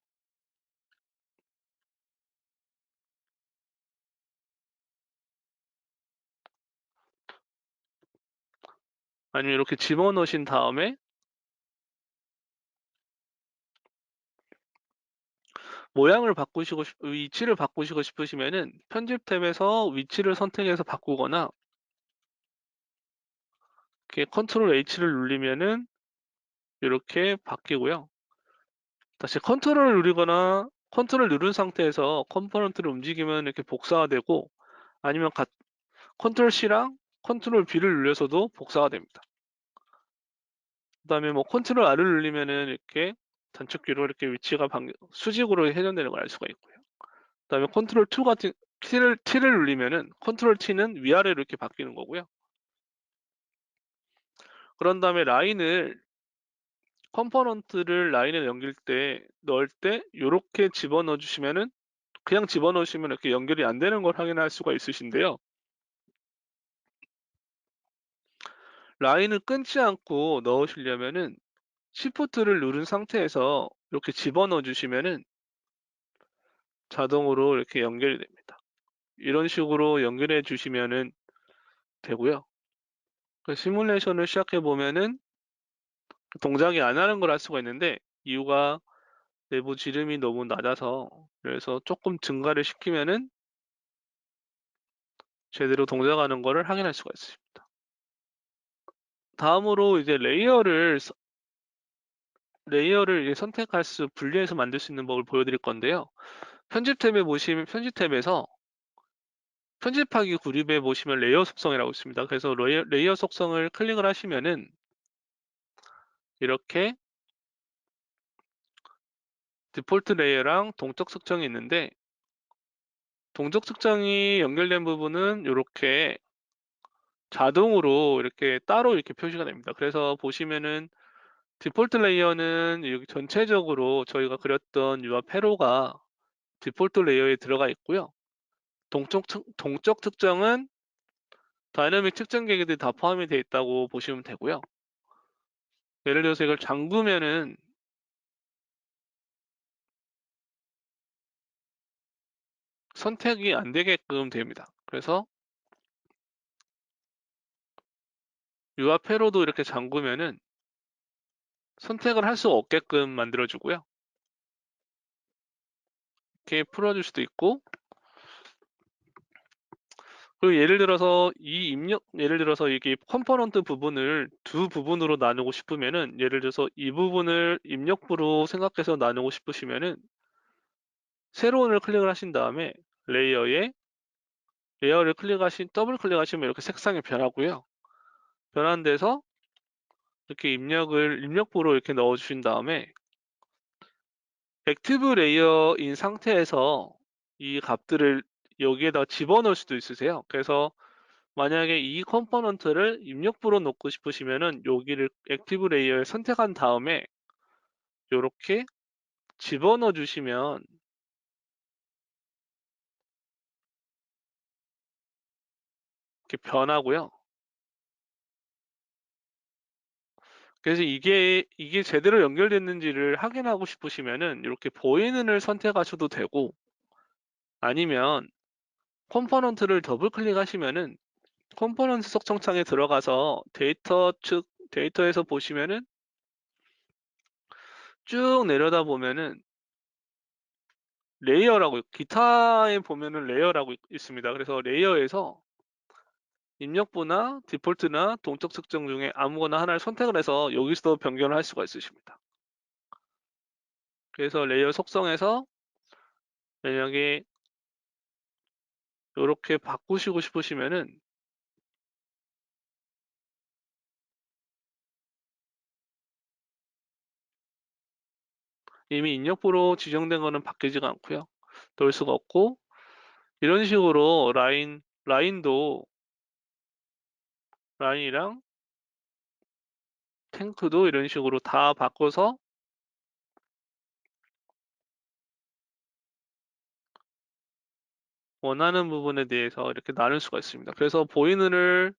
아니면 이렇게 집어넣으신 다음에 위치를 바꾸시고 싶으시면은 편집 탭에서 위치를 선택해서 바꾸거나 이렇게 컨트롤 H를 누르면은 이렇게 바뀌고요. 다시 컨트롤 누른 상태에서 컴포넌트를 움직이면 이렇게 복사가 되고 아니면 컨트롤 C랑 컨트롤 B를 눌려서도 복사가 됩니다. 그다음에 뭐 컨트롤 R을 누르면은 이렇게 단축키로 이렇게 수직으로 회전되는 걸 알 수가 있고요. 그다음에 컨트롤 T를 누르면은 컨트롤 T는 위아래로 이렇게 바뀌는 거고요. 그런 다음에 컴포넌트를 라인에 넣을 때 이렇게 집어넣어 주시면은 그냥 집어넣으시면 이렇게 연결이 안 되는 걸 확인할 수가 있으신데요. 라인을 끊지 않고 넣으시려면은 Shift를 누른 상태에서 이렇게 집어넣어 주시면은 자동으로 이렇게 연결이 됩니다. 이런 식으로 연결해 주시면은 되고요. 그 시뮬레이션을 시작해 보면은 동작이 안 하는 걸 알 수가 있는데 이유가 내부 지름이 너무 낮아서 그래서 조금 증가를 시키면은 제대로 동작하는 거를 확인할 수가 있습니다. 다음으로 이제 레이어를 이제 분리해서 만들 수 있는 법을 보여드릴 건데요. 편집 탭에서 편집하기 구립에 보시면 레이어 속성이라고 있습니다. 그래서 레이어 속성을 클릭을 하시면은 이렇게 디폴트 레이어랑 동적 측정이 있는데 동적 측정이 연결된 부분은 이렇게 자동으로 이렇게 따로 이렇게 표시가 됩니다. 그래서 보시면은 디폴트 레이어는 여기 전체적으로 저희가 그렸던 유아 회로가 디폴트 레이어에 들어가 있고요. 동적 특정은 다이내믹 측정 계획들이 다 포함이 되어 있다고 보시면 되고요. 예를 들어서 이걸 잠그면은 선택이 안 되게끔 됩니다. 그래서 유아 회로도 이렇게 잠그면은 선택을 할 수 없게끔 만들어주고요. 이렇게 풀어줄 수도 있고, 그리고 예를 들어서 이게 컴포넌트 부분을 두 부분으로 나누고 싶으면은, 예를 들어서 이 부분을 입력부로 생각해서 나누고 싶으시면은, 세로를 클릭을 하신 다음에 레이어를 더블 클릭하시면 이렇게 색상이 변하고요. 변한 데서 이렇게 입력부로 이렇게 넣어주신 다음에 액티브 레이어인 상태에서 이 값들을 여기에다 집어넣을 수도 있으세요. 그래서 만약에 이 컴포넌트를 입력부로 넣고 싶으시면은 여기를 액티브 레이어에 선택한 다음에 이렇게 집어넣어 주시면 이렇게 변하고요. 그래서 이게 제대로 연결됐는지를 확인하고 싶으시면은 이렇게 보이는을 선택하셔도 되고, 아니면 컴포넌트를 더블 클릭하시면은 컴포넌트 속성창에 들어가서 데이터에서 보시면은 쭉 내려다 보면은 기타에 보면은 레이어라고 있습니다. 그래서 레이어에서 입력부나 디폴트나 동적 특정 중에 아무거나 하나를 선택을 해서 여기서도 변경을 할 수가 있으십니다. 그래서 레이어 속성에서 만약에 이렇게 바꾸시고 싶으시면은 이미 입력부로 지정된 거는 바뀌지가 않고요. 넣을 수가 없고, 이런 식으로 라인이랑 탱크도 이런 식으로 다 바꿔서 원하는 부분에 대해서 이렇게 나눌 수가 있습니다. 그래서 보이는을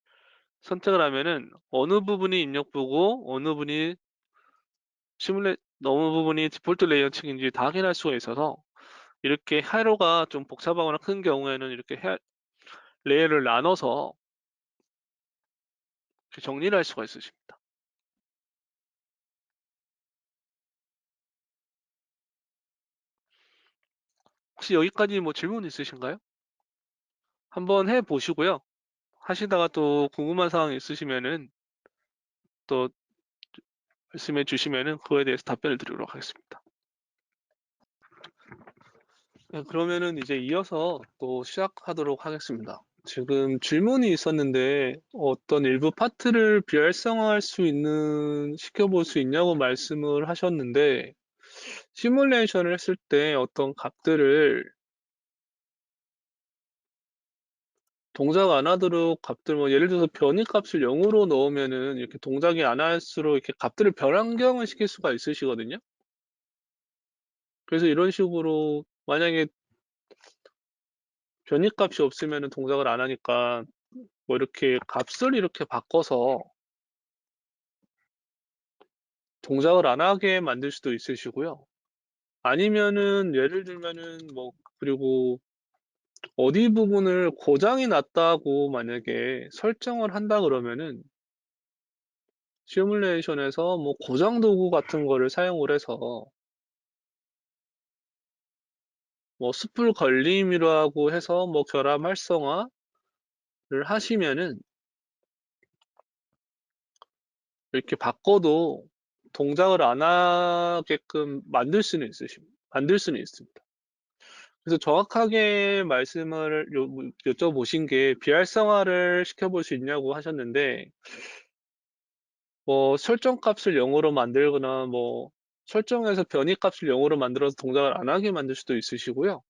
선택을 하면은 어느 부분이 입력부고 어느 부분이 디폴트 레이어 층인지 다 확인할 수가 있어서, 이렇게 회로가 좀 복잡하거나 큰 경우에는 이렇게 레이어를 나눠서 이렇게 정리를 할 수가 있으십니다. 혹시 여기까지 뭐 질문 있으신가요? 한번 해 보시고요. 하시다가 또 궁금한 사항 있으시면은 또 말씀해 주시면은 그거에 대해서 답변을 드리도록 하겠습니다. 네, 그러면은 이제 이어서 또 시작하도록 하겠습니다. 지금 질문이 있었는데 어떤 일부 파트를 시켜볼 수 있냐고 말씀을 하셨는데, 시뮬레이션을 했을 때 어떤 값들을 동작 안 하도록 뭐 예를 들어서 변이 값을 0으로 넣으면은 이렇게 동작이 안 할수록 이렇게 값들을 변환경을 시킬 수가 있으시거든요. 그래서 이런 식으로 만약에 변이 값이 없으면은 동작을 안 하니까 뭐 이렇게 값을 이렇게 바꿔서 동작을 안 하게 만들 수도 있으시고요. 아니면은 예를 들면은 뭐, 그리고 어디 부분을 고장이 났다고 만약에 설정을 한다 그러면은 시뮬레이션에서 뭐 고장 도구 같은 거를 사용을 해서 뭐 숯불 걸림이라고 해서 뭐 결함 활성화를 하시면은 이렇게 바꿔도 동작을 안 하게끔 만들 수는 있습니다. 그래서 정확하게 말씀을 여쭤보신 게 비활성화를 시켜볼 수 있냐고 하셨는데, 뭐 설정 값을 0으로 만들거나 뭐 설정에서 변이 값을 0으로 만들어서 동작을 안 하게 만들 수도 있으시고요.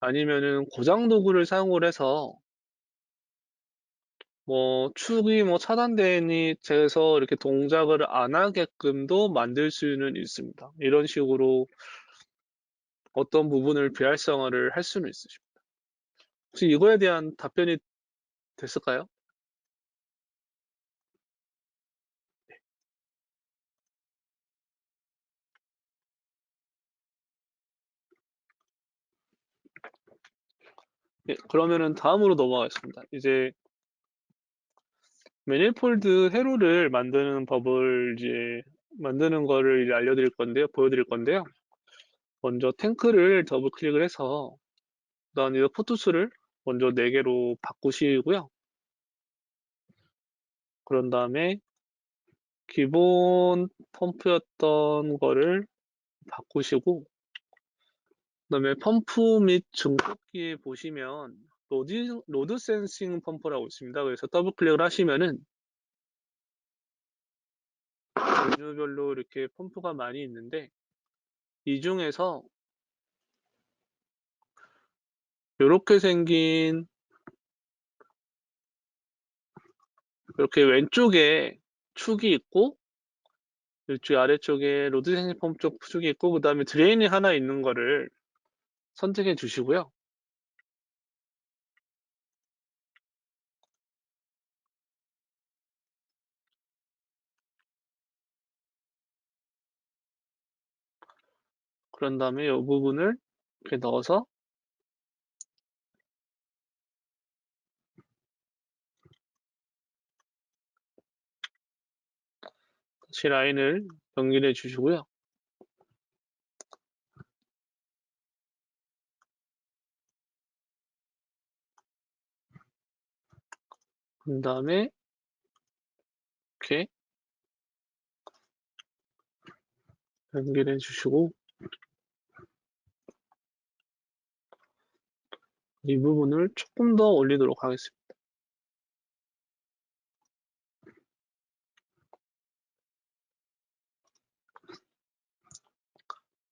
아니면은 고장 도구를 사용을 해서 뭐 축이 뭐 차단되니 돼서 이렇게 동작을 안 하게끔도 만들 수는 있습니다. 이런 식으로 어떤 부분을 비활성화를 할 수는 있으십니다. 혹시 이거에 대한 답변이 됐을까요? 예, 그러면은 다음으로 넘어가겠습니다. 이제 매니폴드 회로를 만드는 법을 이제 만드는 거를 이제 알려드릴 건데요. 보여드릴 건데요. 먼저 탱크를 더블 클릭을 해서 그다음에 포토스를 먼저 4개로 바꾸시고요. 그런 다음에 기본 펌프였던 거를 바꾸시고 그다음에 펌프 및 증폭기에 보시면 로드 센싱 펌프라고 있습니다. 그래서 더블 클릭을 하시면은 종류별로 이렇게 펌프가 많이 있는데 이 중에서 이렇게 생긴 이렇게 왼쪽에 축이 있고 이쪽 아래쪽에 로드 센싱 펌프 쪽 축이 있고 그 다음에 드레인이 하나 있는 거를 선택해 주시고요. 그런 다음에 이 부분을 이렇게 넣어서 다시 라인을 연결해 주시고요. 그 다음에 이렇게 연결해 주시고 이 부분을 조금 더 올리도록 하겠습니다.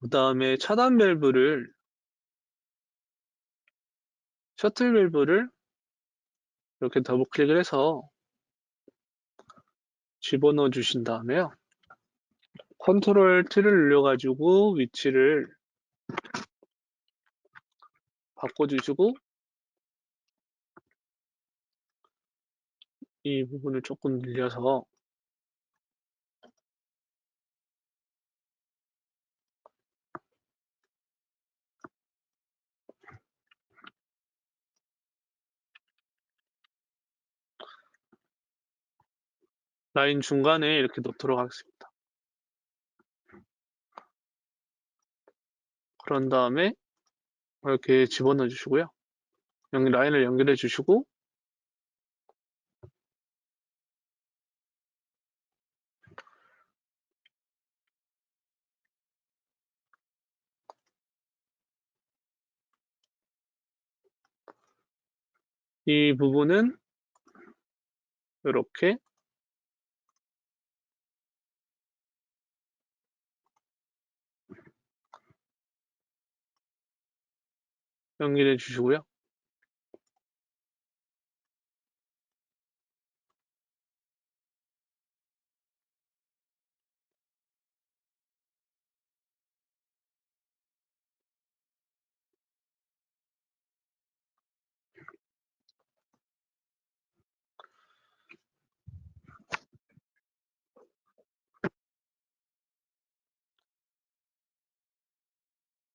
그 다음에 차단 밸브를 셔틀 밸브를 이렇게 더블 클릭을 해서 집어넣어 주신 다음에요. 컨트롤 T를 눌러가지고 위치를 바꿔주시고 이 부분을 조금 늘려서 라인 중간에 이렇게 놓도록 하겠습니다. 그런 다음에 이렇게 집어넣어 주시고요. 여기 라인을 연결해 주시고 이 부분은 이렇게 연결해 주시고요.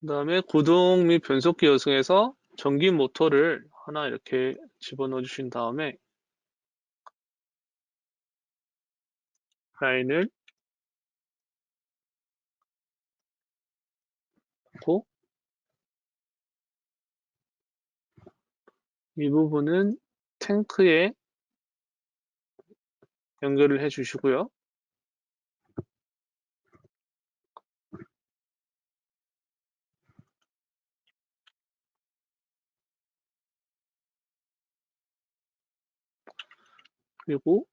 그 다음에 구동 및 변속기 여승에서 전기 모터를 하나 이렇게 집어넣어 주신 다음에 라인을 놓고 이 부분은 탱크에 연결을 해 주시고요. 그리고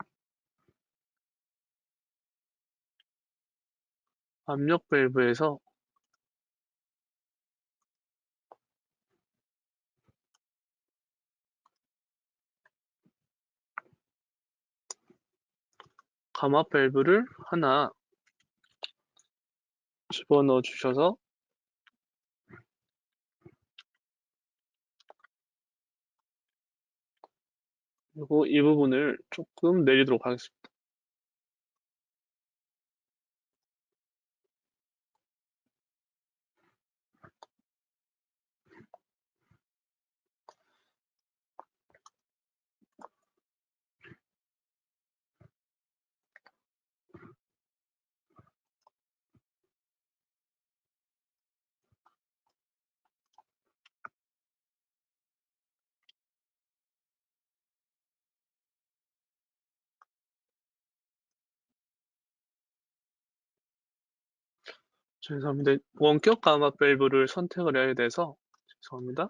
압력 밸브에서 가마 밸브를 하나 집어넣어 주셔서 그리고 이 부분을 조금 내리도록 하겠습니다. 죄송합니다. 원격 가마 밸브를 선택을 해야 돼서 죄송합니다.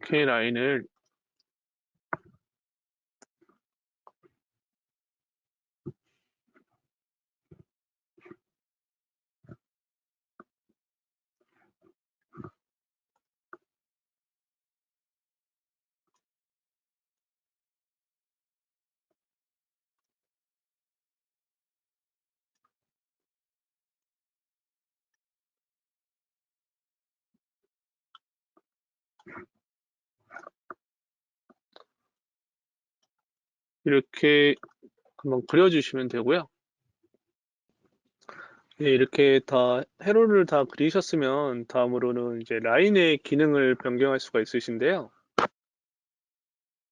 이렇게 라인을 이렇게 한번 그려주시면 되고요. 네, 이렇게 다 회로를 다 그리셨으면 다음으로는 이제 라인의 기능을 변경할 수가 있으신데요.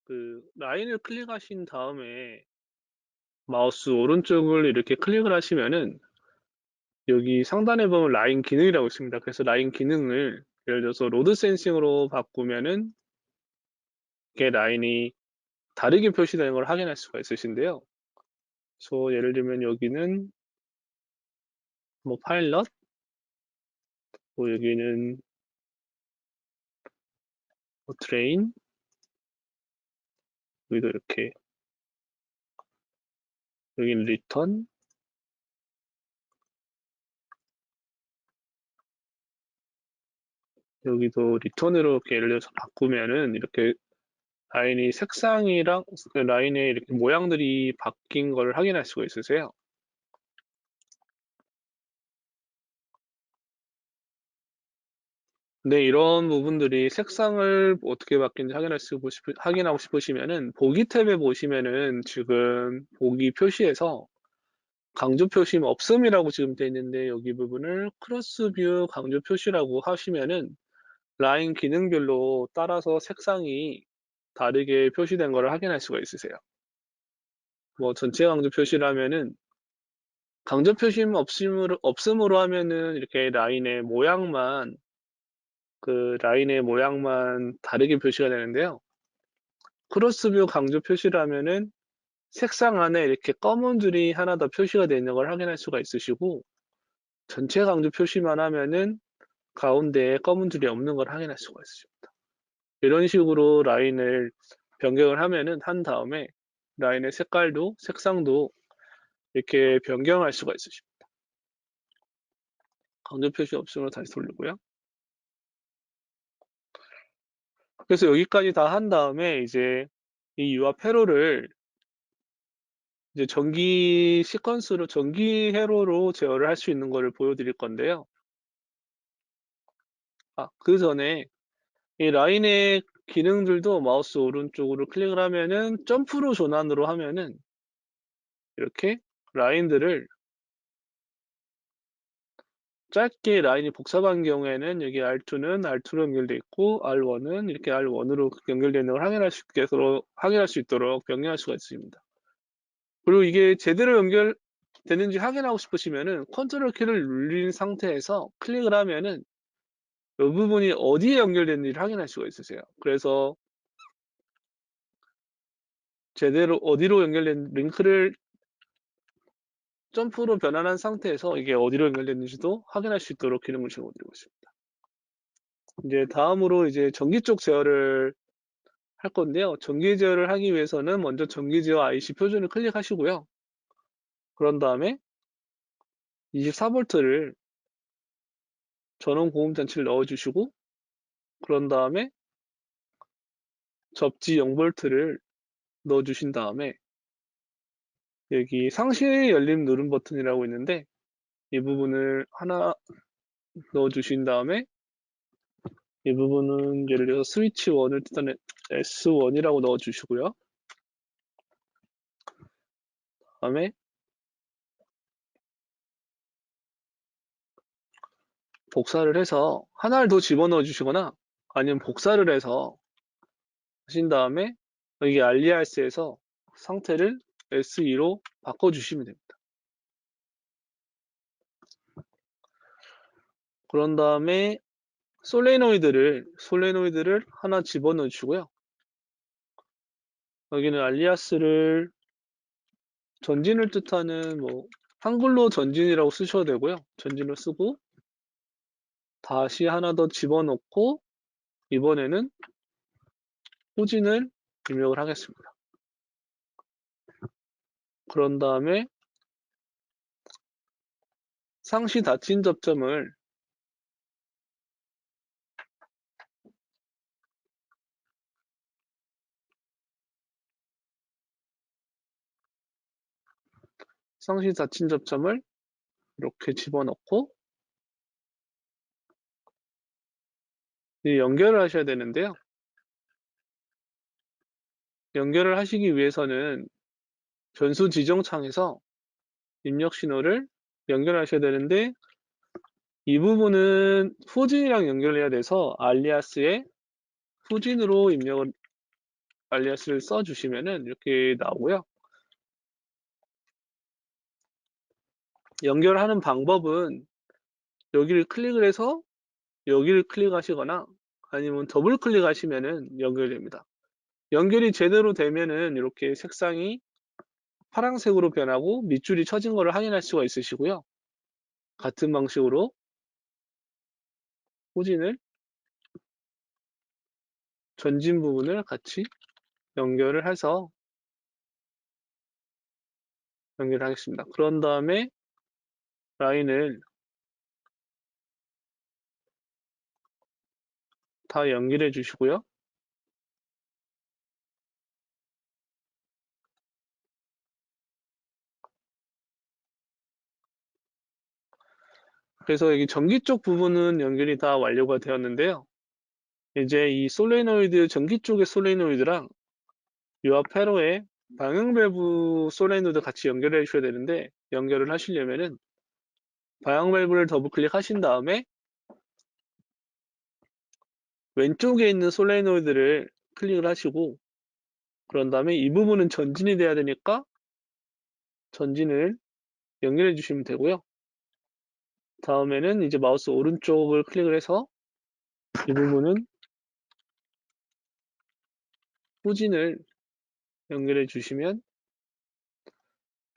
그 라인을 클릭하신 다음에 마우스 오른쪽을 이렇게 클릭을 하시면은 여기 상단에 보면 라인 기능이라고 있습니다. 그래서 라인 기능을 예를 들어서 로드 센싱으로 바꾸면은 이게 라인이 다르게 표시되는 걸 확인할 수가 있으신데요. 그래서 예를 들면 여기는 뭐 파일럿, 뭐 여기는 뭐 트레인, 여기도 이렇게 여기는 리턴, 여기도 리턴으로 이렇게 예를 들어서 바꾸면은 이렇게 라인이 색상이랑 그 라인의 이렇게 모양들이 바뀐 걸 확인할 수가 있으세요. 네, 이런 부분들이 색상을 어떻게 바뀌는지 확인하고 싶으시면은 보기 탭에 보시면은 지금 보기 표시에서 강조 표시 없음이라고 지금 돼 있는데 여기 부분을 크로스 뷰 강조 표시라고 하시면은 라인 기능별로 따라서 색상이 다르게 표시된 것을 확인할 수가 있으세요. 뭐 전체 강조 표시라면은 강조 표시 없음으로 하면은 이렇게 라인의 모양만 다르게 표시가 되는데요. 크로스뷰 강조 표시라면은 색상 안에 이렇게 검은 줄이 하나 더 표시가 되어 있는 걸 확인할 수가 있으시고 전체 강조 표시만 하면은 가운데에 검은 줄이 없는 걸 확인할 수가 있습니다. 이런 식으로 라인을 변경을 하면은 한 다음에 라인의 색깔도 색상도 이렇게 변경할 수가 있으십니다. 강조 표시 없음으로 다시 돌리고요. 그래서 여기까지 다 한 다음에 이제 이 유압 회로를 이제 전기 시퀀스로 전기 회로로 제어를 할 수 있는 거를 보여드릴 건데요. 그 전에 이 라인의 기능들도 마우스 오른쪽으로 클릭을 하면은 점프로 전환으로 하면은 이렇게 라인들을 짧게 라인이 복잡한 경우에는 여기 R2는 R2로 연결돼 있고 R1은 이렇게 R1으로 연결되는 걸 확인할 수 있도록 변경할 수가 있습니다. 그리고 이게 제대로 연결되는지 확인하고 싶으시면은 컨트롤 키를 눌린 상태에서 클릭을 하면은 이 부분이 어디에 연결됐는지를 확인할 수가 있으세요. 그래서 제대로 어디로 연결된 링크를 점프로 변환한 상태에서 이게 어디로 연결됐는지도 확인할 수 있도록 기능을 제공드리고 있습니다. 이제 다음으로 이제 전기 쪽 제어를 할 건데요. 전기 제어를 하기 위해서는 먼저 전기 제어 IC 표준을 클릭하시고요. 그런 다음에 24V를 전원 고급 장치를 넣어주시고, 그런 다음에 접지 0V를 넣어주신 다음에 여기 상시 열림 누름 버튼이라고 있는데 이 부분을 하나 넣어주신 다음에 이 부분은 예를 들어서 스위치 1을 뜻하는 S1이라고 넣어주시고요. 다음에 복사를 해서 하나를 더 집어넣어 주시거나 아니면 복사를 해서 하신 다음에 여기 알리아스에서 상태를 S2로 바꿔주시면 됩니다. 그런 다음에 솔레노이드를 하나 집어넣어 주시고요. 여기는 알리아스를 전진을 뜻하는 뭐 한글로 전진이라고 쓰셔도 되고요. 전진을 쓰고 다시 하나 더 집어넣고 이번에는 후진을 입력을 하겠습니다. 그런 다음에 상시 닫힌 접점을 이렇게 집어넣고 연결을 하셔야 되는데요. 연결을 하시기 위해서는 변수 지정 창에서 입력 신호를 연결하셔야 되는데 이 부분은 후진이랑 연결해야 돼서 알리아스에 후진으로 입력을 알리아스를 써주시면은 이렇게 나오고요. 연결하는 방법은 여기를 클릭을 해서 여기를 클릭하시거나 아니면 더블 클릭하시면은 연결됩니다. 연결이 제대로 되면은 이렇게 색상이 파란색으로 변하고 밑줄이 쳐진 것을 확인할 수가 있으시고요. 같은 방식으로 후진을 전진 부분을 같이 연결을 해서 연결하겠습니다. 그런 다음에 라인을 다 연결해 주시고요. 그래서 여기 전기 쪽 부분은 연결이 다 완료가 되었는데요. 이제 이 솔레노이드, 전기 쪽의 솔레노이드랑 요 앞 회로에 방향 밸브 솔레노이드 같이 연결해 주셔야 되는데 연결을 하시려면은 방향 밸브를 더블 클릭하신 다음에 왼쪽에 있는 솔레노이드를 클릭을 하시고 그런 다음에 이 부분은 전진이 돼야 되니까 전진을 연결해 주시면 되고요. 다음에는 이제 마우스 오른쪽을 클릭을 해서 이 부분은 후진을 연결해 주시면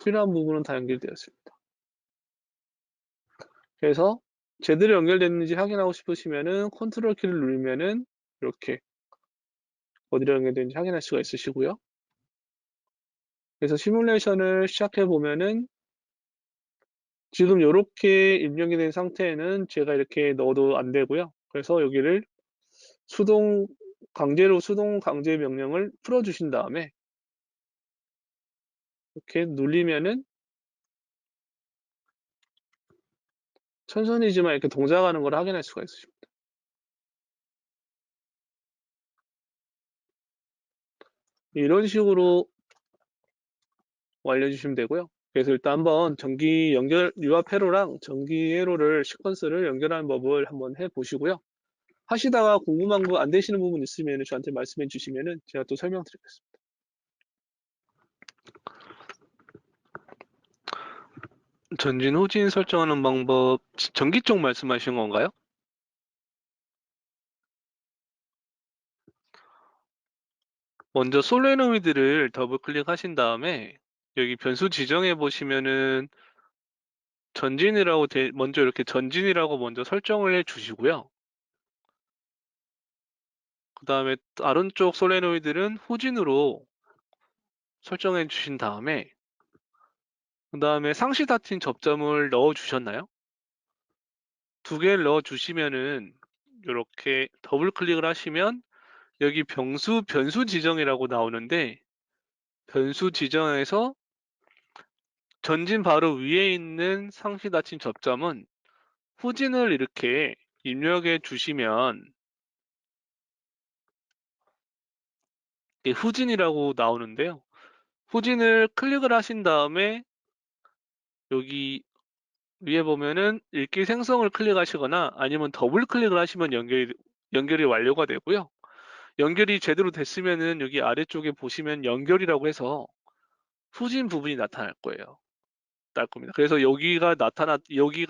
필요한 부분은 다 연결되었습니다. 그래서 제대로 연결됐는지 확인하고 싶으시면은 컨트롤 키를 누르면은 이렇게 어디로 연결되는지 확인할 수가 있으시고요. 그래서 시뮬레이션을 시작해 보면은 지금 이렇게 입력이 된 상태에는 제가 이렇게 넣어도 안 되고요. 그래서 여기를 강제로 수동 강제 명령을 풀어주신 다음에 이렇게 눌리면은 천천히지만 이렇게 동작하는 걸 확인할 수가 있으십니다. 이런 식으로 완료해주시면 되고요. 그래서 일단 한번 전기 연결 유압 회로랑 전기 회로를 시퀀스를 연결하는 법을 한번 해보시고요. 하시다가 궁금한 거 안 되시는 부분 있으면 저한테 말씀해 주시면 제가 또 설명드리겠습니다. 전진 후진 설정하는 방법, 전기 쪽 말씀하시는 건가요? 먼저 솔레노이드를 더블 클릭하신 다음에 여기 변수 지정해 보시면은 먼저 이렇게 전진이라고 먼저 설정을 해 주시고요. 그 다음에 다른 쪽 솔레노이드는 후진으로 설정해 주신 다음에 그 다음에 상시 닫힌 접점을 넣어 주셨나요? 두 개를 넣어 주시면은 이렇게 더블 클릭을 하시면 여기 변수 지정이라고 나오는데, 변수 지정에서 전진 바로 위에 있는 상시 닫힌 접점은 후진을 이렇게 입력해 주시면 이게 후진이라고 나오는데요. 후진을 클릭을 하신 다음에 여기 위에 보면은 읽기 생성을 클릭하시거나 아니면 더블 클릭을 하시면 연결이 완료가 되고요. 연결이 제대로 됐으면은 여기 아래쪽에 보시면 연결이라고 해서 후진 부분이 나타날 거예요. 날 겁니다. 그래서 여기가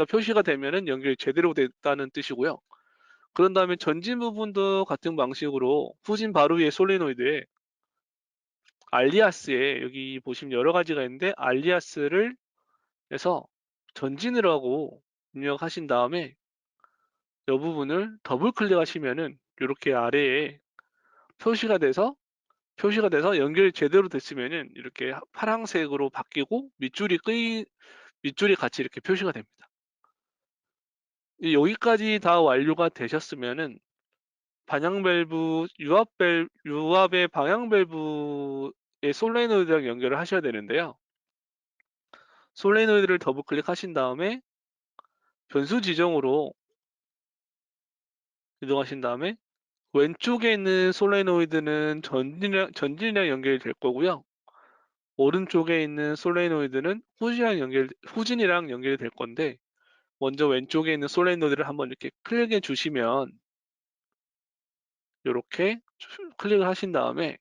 표시가 되면은 연결이 제대로 됐다는 뜻이고요. 그런 다음에 전진 부분도 같은 방식으로 후진 바로 위에 솔리노이드에 알리아스에 여기 보시면 여러 가지가 있는데 알리아스를 해서 전진을 하고 입력하신 다음에 이 부분을 더블 클릭하시면은 이렇게 아래에 표시가 돼서 연결이 제대로 됐으면은 이렇게 파란색으로 바뀌고 밑줄이 같이 이렇게 표시가 됩니다. 여기까지 다 완료가 되셨으면은 유압의 방향 밸브의 솔레노이드랑 연결을 하셔야 되는데요. 솔레노이드를 더블 클릭하신 다음에 변수 지정으로 이동하신 다음에 왼쪽에 있는 솔레노이드는 전진이랑 연결이 될 거고요. 오른쪽에 있는 솔레노이드는 후진이랑 연결이 될 건데, 먼저 왼쪽에 있는 솔레노이드를 한번 이렇게 클릭해 주시면 이렇게 클릭을 하신 다음에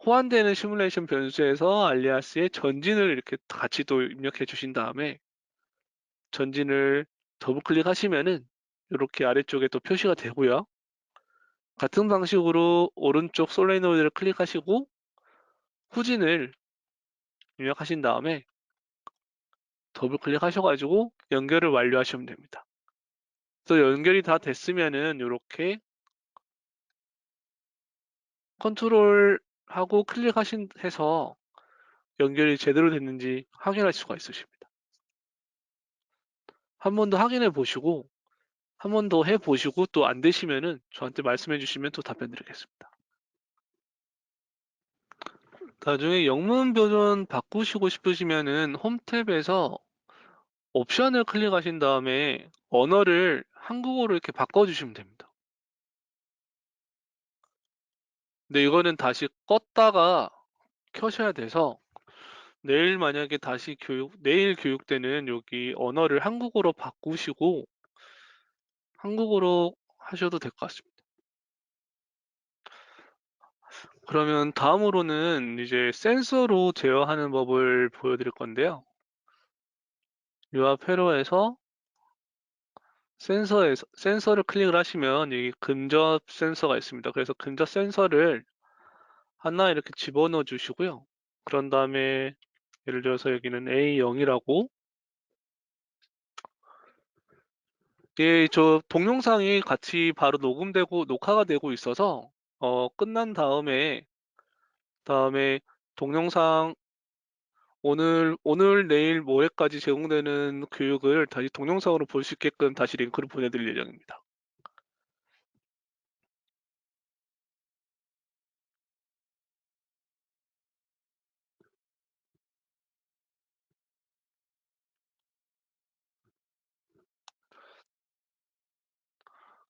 호환되는 시뮬레이션 변수에서 알리아스의 전진을 이렇게 같이 또 입력해 주신 다음에 전진을 더블 클릭하시면은 이렇게 아래쪽에 또 표시가 되고요. 같은 방식으로 오른쪽 솔레노이드를 클릭하시고 후진을 입력하신 다음에 더블 클릭하셔가지고 연결을 완료하시면 됩니다. 그래서 연결이 다 됐으면은 이렇게 컨트롤하고 해서 연결이 제대로 됐는지 확인할 수가 있으십니다. 한 번 더 확인해 보시고 한 번 더 해보시고 또 안 되시면은 저한테 말씀해 주시면 또 답변 드리겠습니다. 나중에 영문 버전 바꾸시고 싶으시면은 홈 탭에서 옵션을 클릭하신 다음에 언어를 한국어로 이렇게 바꿔주시면 됩니다. 근데 이거는 다시 껐다가 켜셔야 돼서 만약에 내일 교육 때는 여기 언어를 한국어로 바꾸시고 한국어로 하셔도 될 것 같습니다. 그러면 다음으로는 이제 센서로 제어하는 법을 보여드릴 건데요. 유압 회로에서 센서를 클릭을 하시면 여기 근접 센서가 있습니다. 그래서 근접 센서를 하나 이렇게 집어넣어 주시고요. 그런 다음에 예를 들어서 여기는 A0이라고, 저 동영상이 같이 바로 녹화가 되고 있어서 끝난 다음에 동영상 내일, 모레까지 제공되는 교육을 다시 동영상으로 볼 수 있게끔 다시 링크를 보내드릴 예정입니다.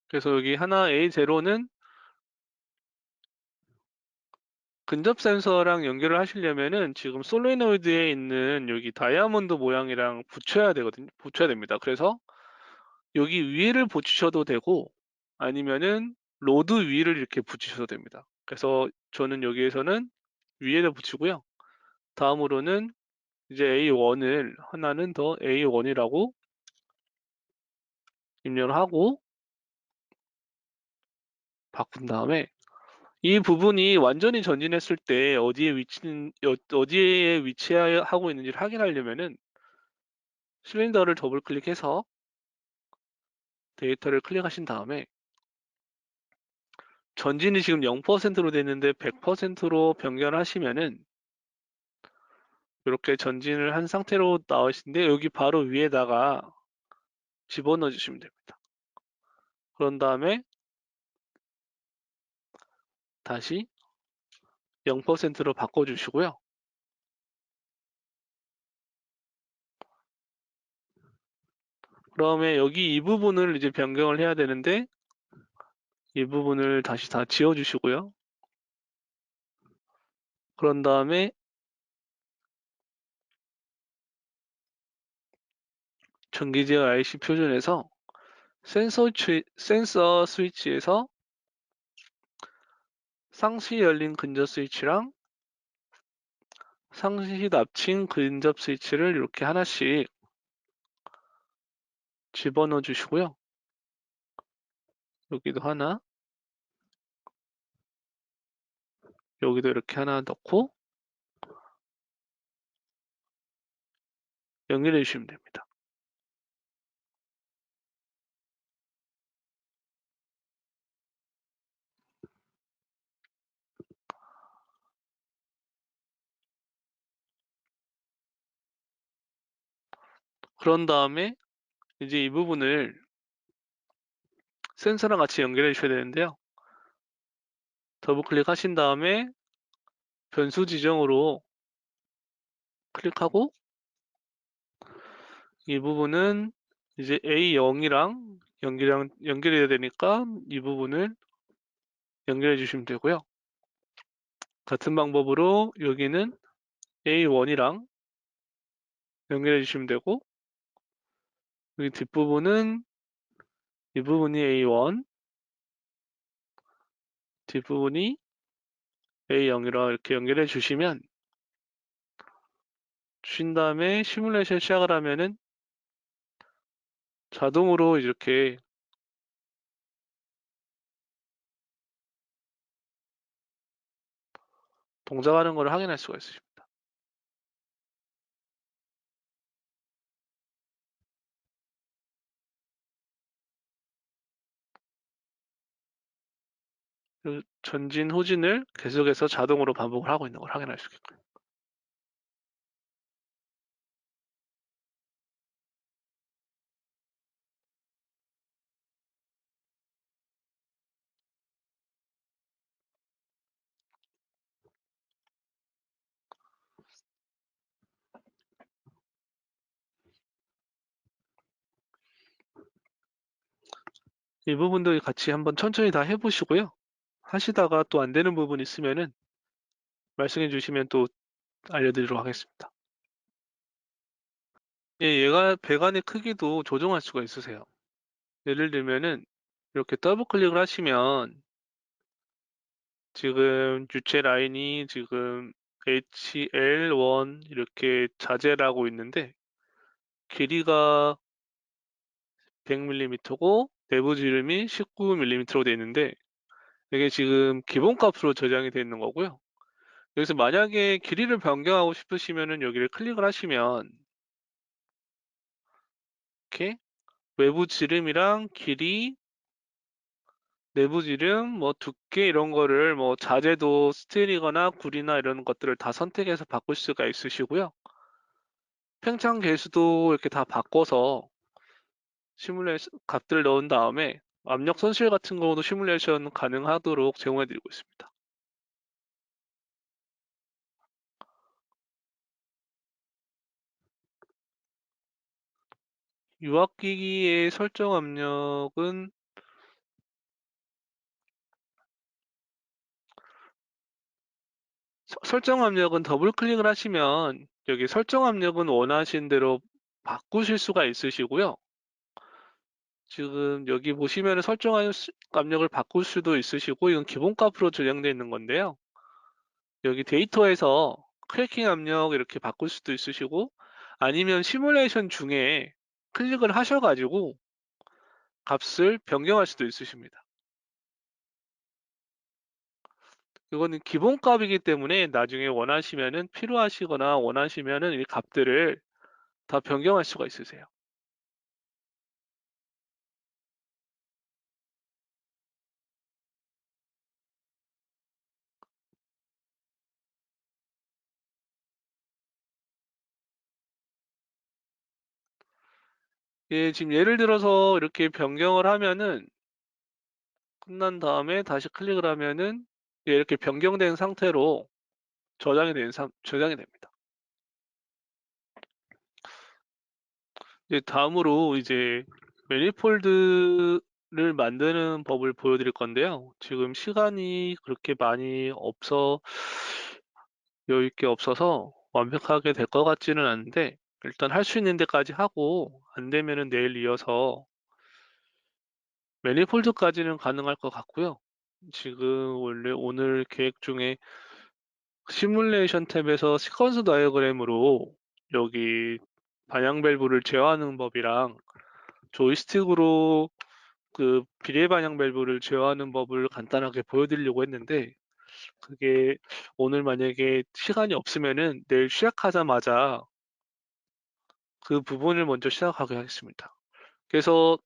그래서 여기 하나 A0는 근접 센서랑 연결을 하시려면은 지금 솔레노이드에 있는 여기 다이아몬드 모양이랑 붙여야 됩니다. 그래서 여기 위를 붙이셔도 되고 아니면은 로드 위를 이렇게 붙이셔도 됩니다. 그래서 저는 여기에서는 위에다 붙이고요. 다음으로는 이제 하나는 더 A1이라고 입력을 하고 바꾼 다음에 이 부분이 완전히 전진했을 때 어디에 위치하고 있는지를 확인하려면은 실린더를 더블 클릭해서 데이터를 클릭하신 다음에 전진이 지금 0%로 됐는데 100%로 변경하시면은 이렇게 전진을 한 상태로 나오시는데 여기 바로 위에다가 집어넣어 주시면 됩니다. 그런 다음에 다시 0%로 바꿔주시고요. 그다음에 여기 이 부분을 이제 변경을 해야 되는데 이 부분을 다시 다 지워주시고요. 그런 다음에 전기제어 IC 표준에서 센서 스위치에서 상시 열린 근접 스위치랑 상시 납친 근접 스위치를 이렇게 하나씩 집어넣어 주시고요. 여기도 하나, 여기도 이렇게 하나 넣고 연결해 주시면 됩니다. 그런 다음에 이제 이 부분을 센서랑 같이 연결해 주셔야 되는데요. 더블 클릭하신 다음에 변수 지정으로 클릭하고 이 부분은 이제 A0이랑 연결해야 되니까 이 부분을 연결해 주시면 되고요. 같은 방법으로 여기는 A1이랑 연결해 주시면 되고 여기 뒷부분은 이 부분이 A1, 뒷부분이 A0이라 이렇게 연결해 주신 다음에 시뮬레이션 시작을 하면은 자동으로 이렇게 동작하는 것을 확인할 수가 있습니다. 전진, 후진을 계속해서 자동으로 반복을 하고 있는 걸 확인할 수 있고요. 이 부분도 같이 한번 천천히 다 해보시고요. 하시다가 또 안 되는 부분 있으면은 말씀해 주시면 또 알려드리도록 하겠습니다. 예, 얘가 배관의 크기도 조정할 수가 있으세요. 예를 들면은 이렇게 더블 클릭을 하시면 지금 유체 라인이 지금 HL1 이렇게 자재라고 있는데 길이가 100mm고 내부 지름이 19mm로 되어 있는데 이게 지금 기본값으로 저장이 되어 있는 거고요. 여기서 만약에 길이를 변경하고 싶으시면은 여기를 클릭을 하시면 이렇게 외부 지름이랑 길이, 내부 지름, 뭐 두께 이런 거를 뭐 자재도 스틸이거나 굴이나 이런 것들을 다 선택해서 바꿀 수가 있으시고요. 팽창 계수도 이렇게 다 바꿔서 시뮬레이션 값들을 넣은 다음에 압력 손실 같은 경우도 시뮬레이션 가능하도록 제공해 드리고 있습니다. 유압기기의 설정 압력은 설정 압력은 더블 클릭을 하시면 여기 설정 압력은 원하신 대로 바꾸실 수가 있으시고요. 지금 여기 보시면 설정한 압력을 바꿀 수도 있으시고 이건 기본값으로 저장되어 있는 건데요. 여기 데이터에서 크래킹 압력 이렇게 바꿀 수도 있으시고 아니면 시뮬레이션 중에 클릭을 하셔가지고 값을 변경할 수도 있으십니다. 이거는 기본값이기 때문에 나중에 원하시면은 필요하시거나 원하시면은 이 값들을 다 변경할 수가 있으세요. 예, 지금 예를 들어서 이렇게 변경을 하면은 끝난 다음에 다시 클릭을 하면은 예, 이렇게 변경된 상태로 저장이 됩니다. 이제 다음으로 이제 매니폴드를 만드는 법을 보여드릴 건데요. 지금 시간이 그렇게 많이 여유 있게 없어서 완벽하게 될 것 같지는 않은데 일단 할 수 있는 데까지 하고 안 되면은 내일 이어서 매니폴드까지는 가능할 것 같고요. 지금 원래 오늘 계획 중에 시뮬레이션 탭에서 시퀀스 다이어그램으로 여기 반향 밸브를 제어하는 법이랑 조이스틱으로 그 비례 반향 밸브를 제어하는 법을 간단하게 보여드리려고 했는데 그게 오늘 만약에 시간이 없으면은 내일 시작하자마자 그 부분을 먼저 시작하게 하겠습니다. 그래서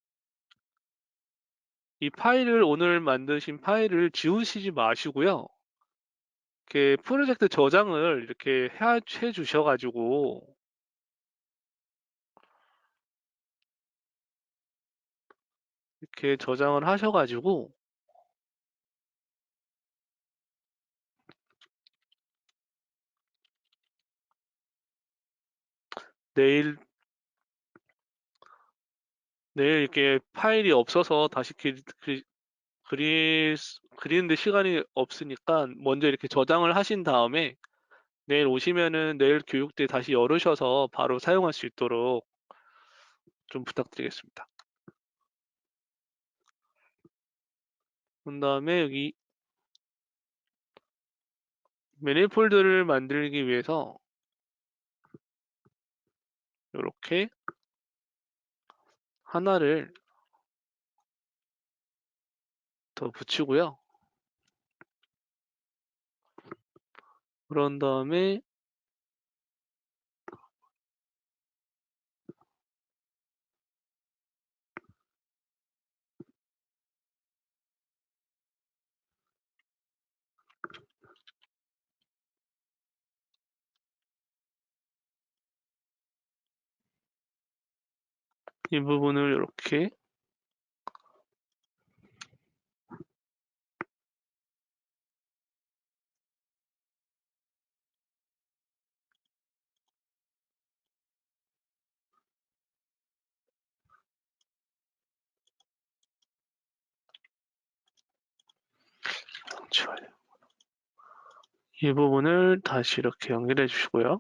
이 파일을 오늘 만드신 파일을 지우시지 마시고요. 이렇게 프로젝트 저장을 이렇게 해 주셔가지고 이렇게 저장을 하셔가지고 내일 내일 이렇게 파일이 없어서 다시 그리는데 시간이 없으니까 먼저 이렇게 저장을 하신 다음에 내일 오시면은 내일 교육 때 다시 열으셔서 바로 사용할 수 있도록 좀 부탁드리겠습니다. 그런 다음에 여기 매니폴드를 만들기 위해서 이렇게 하나를 더 붙이고요. 그런 다음에 이 부분을 이렇게 지워요. 이 부분을 다시 이렇게 연결해 주시고요.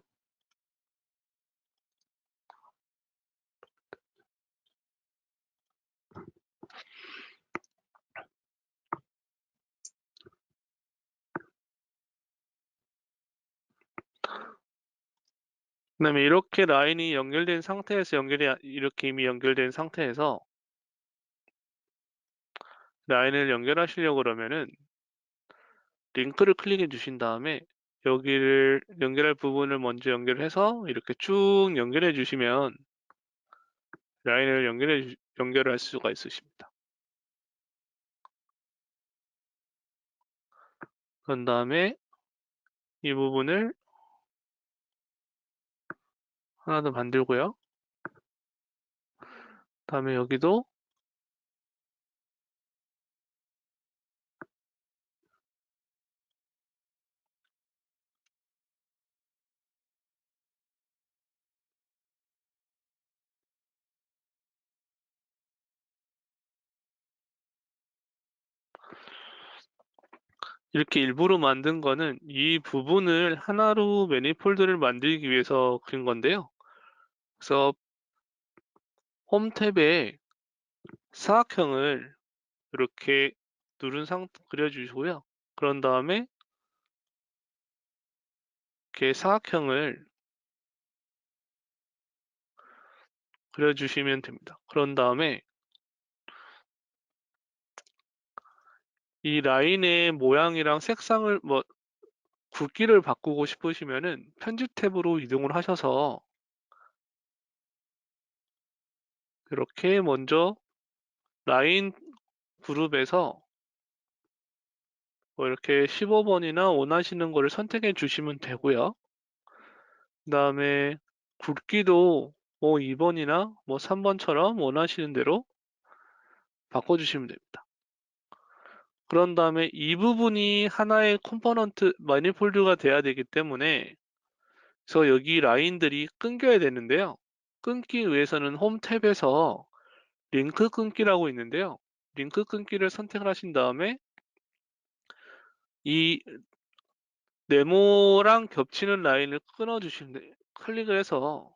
그다음에 이렇게 라인이 연결된 상태에서 이렇게 이미 연결된 상태에서 라인을 연결하시려고 그러면은 링크를 클릭해 주신 다음에 여기를 연결할 부분을 먼저 연결해서 이렇게 쭉 연결해 주시면 라인을 연결할 수가 있으십니다. 그런 다음에 이 부분을 하나 더 만들고요. 다음에 여기도 이렇게 일부러 만든 거는 이 부분을 하나로 매니폴드를 만들기 위해서 그린 건데요. 그래서 홈 탭에 사각형을 이렇게 누른 상태 그려주시고요. 그런 다음에 이렇게 사각형을 그려주시면 됩니다. 그런 다음에 이 라인의 모양이랑 색상을 굵기를 바꾸고 싶으시면은 편집 탭으로 이동을 하셔서 이렇게 먼저 라인 그룹에서 이렇게 15번이나 원하시는 거를 선택해 주시면 되고요. 그 다음에 굵기도 뭐 2번이나 뭐 3번처럼 원하시는 대로 바꿔주시면 됩니다. 그런 다음에 이 부분이 하나의 컴포넌트 마니폴드가 돼야 되기 때문에 그래서 여기 라인들이 끊겨야 되는데요. 끊기 위해서는 홈 탭에서 링크 끊기라고 있는데요. 링크 끊기를 선택을 하신 다음에 이 네모랑 겹치는 라인을 끊어주시면 돼요. 클릭을 해서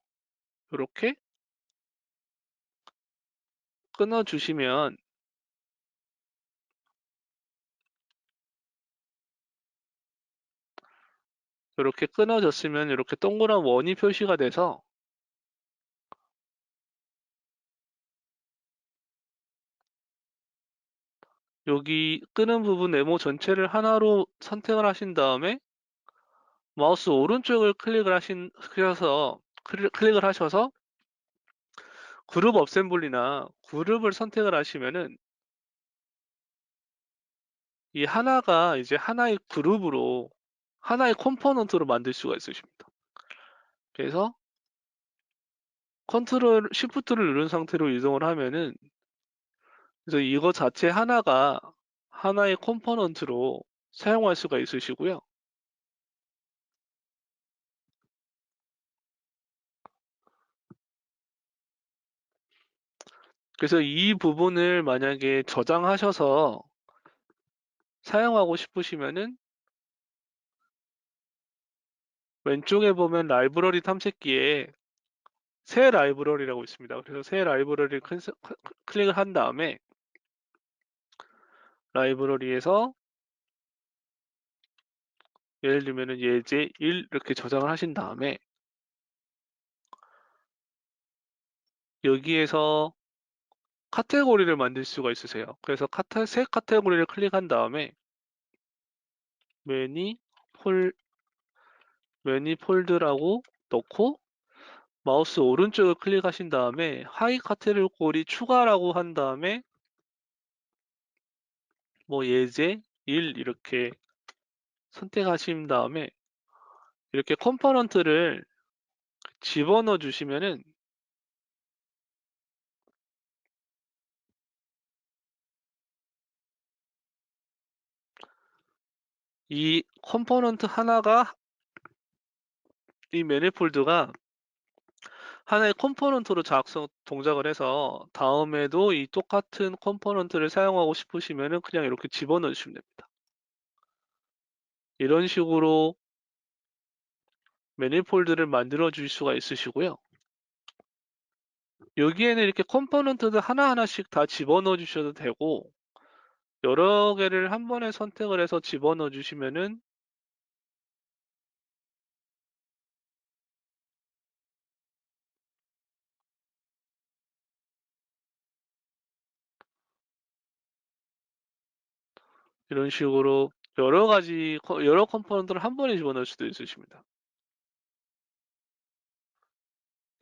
이렇게 끊어주시면 이렇게 끊어졌으면 이렇게 동그란 원이 표시가 돼서 여기 끄는 부분 네모 전체를 하나로 선택을 하신 다음에 마우스 오른쪽을 클릭을 하셔서 그룹 어셈블리나 그룹을 선택을 하시면은 이 하나가 이제 하나의 그룹으로 하나의 컴포넌트로 만들 수가 있으십니다. 그래서 컨트롤 시프트를 누른 상태로 이동을 하면은 그래서 이거 자체 하나가 하나의 컴포넌트로 사용할 수가 있으시고요. 그래서 이 부분을 만약에 저장하셔서 사용하고 싶으시면은 왼쪽에 보면 라이브러리 탐색기에 새 라이브러리라고 있습니다. 그래서 새 라이브러리를 클릭을 한 다음에 라이브러리에서 예를 들면은 예제 1 이렇게 저장을 하신 다음에 여기에서 카테고리를 만들 수가 있으세요. 그래서 새 카테고리를 클릭한 다음에 매니폴드라고 넣고 마우스 오른쪽을 클릭하신 다음에 하이 카테고리 추가라고 한 다음에 뭐 예제 1 이렇게 선택하신 다음에 이렇게 컴포넌트를 집어넣어 주시면은 이 컴포넌트 하나가 이 매니폴드가 하나의 컴포넌트로 동작을 해서 다음에도 이 똑같은 컴포넌트를 사용하고 싶으시면은 그냥 이렇게 집어넣어 주시면 됩니다. 이런 식으로 매니폴드를 만들어 줄 수가 있으시고요. 여기에는 이렇게 컴포넌트들 하나하나씩 다 집어넣어 주셔도 되고 여러 개를 한 번에 선택을 해서 집어넣어 주시면은 이런 식으로 여러 컴포넌트를 한 번에 집어넣을 수도 있으십니다.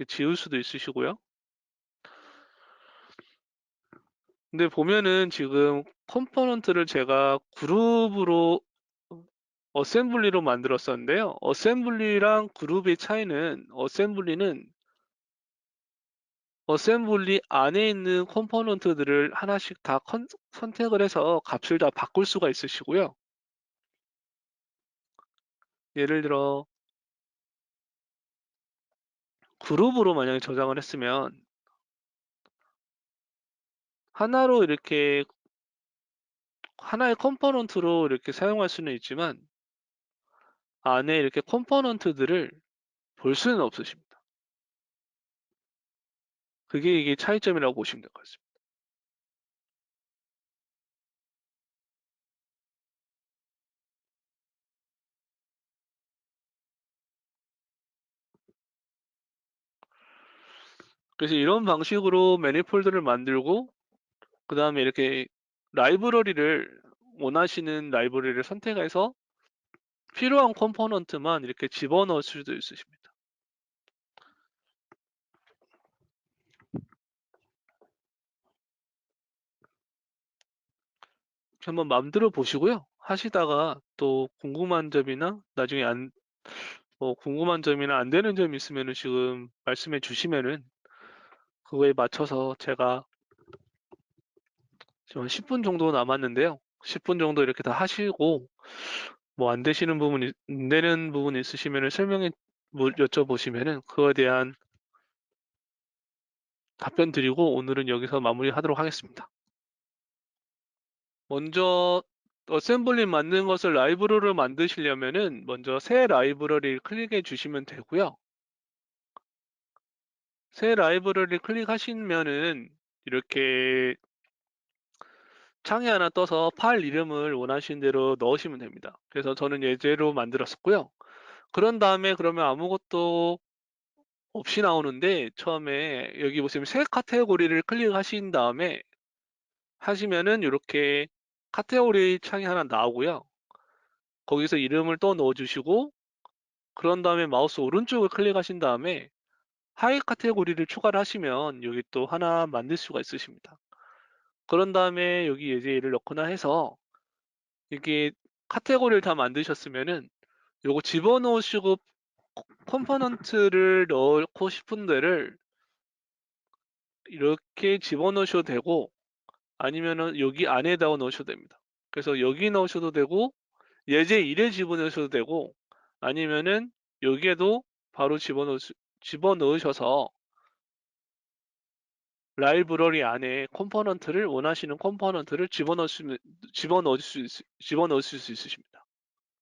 지울 수도 있으시고요. 근데 보면은 지금 컴포넌트를 제가 그룹으로 어셈블리로 만들었었는데요. 어셈블리랑 그룹의 차이는 어셈블리 안에 있는 컴포넌트들을 하나씩 다 선택을 해서 값을 다 바꿀 수가 있으시고요. 예를 들어 그룹으로 만약에 저장을 했으면 하나로 이렇게 하나의 컴포넌트로 이렇게 사용할 수는 있지만 안에 이렇게 컴포넌트들을 볼 수는 없으십니다. 그게 이게 차이점이라고 보시면 될 것 같습니다. 그래서 이런 방식으로 매니폴드를 만들고 그 다음에 이렇게 라이브러리를 원하시는 라이브러리를 선택해서 필요한 컴포넌트만 이렇게 집어넣을 수도 있으십니다. 한번 마음대로 보시고요. 하시다가 또 궁금한 점이나 나중에 궁금한 점이나 안 되는 점이 있으면은 지금 말씀해 주시면은 그거에 맞춰서 제가 지금 한 10분 정도 남았는데요. 10분 정도 이렇게 다 하시고 뭐 안 되시는 부분이 안 되는 부분이 있으시면은 설명해 여쭤보시면은 그거에 대한 답변 드리고 오늘은 여기서 마무리하도록 하겠습니다. 먼저 어셈블리 만든 것을 라이브러리로 만드시려면은 먼저 새 라이브러리를 클릭해 주시면 되고요. 새 라이브러리를 클릭하시면은 이렇게 창이 하나 떠서 파일 이름을 원하시는 대로 넣으시면 됩니다. 그래서 저는 예제로 만들었었고요. 그런 다음에 그러면 아무것도 없이 나오는데 처음에 여기 보시면 새 카테고리를 클릭하신 다음에 하시면은 이렇게 카테고리 창이 하나 나오고요. 거기서 이름을 또 넣어주시고 그런 다음에 마우스 오른쪽을 클릭하신 다음에 하이 카테고리를 추가를 하시면 여기 또 하나 만들 수가 있으십니다. 그런 다음에 여기 예제를 넣거나 해서 이게 카테고리를 다 만드셨으면은 요거 집어넣으시고 컴포넌트를 넣고 싶은 데를 이렇게 집어넣으셔도 되고 아니면은 여기 안에다가 넣으셔도 됩니다. 그래서 여기 넣으셔도 되고 예제 1에 집어넣으셔도 되고 아니면은 여기에도 바로 집어넣으셔서 라이브러리 안에 컴포넌트를 원하시는 컴포넌트를 집어넣을 수 있으십니다.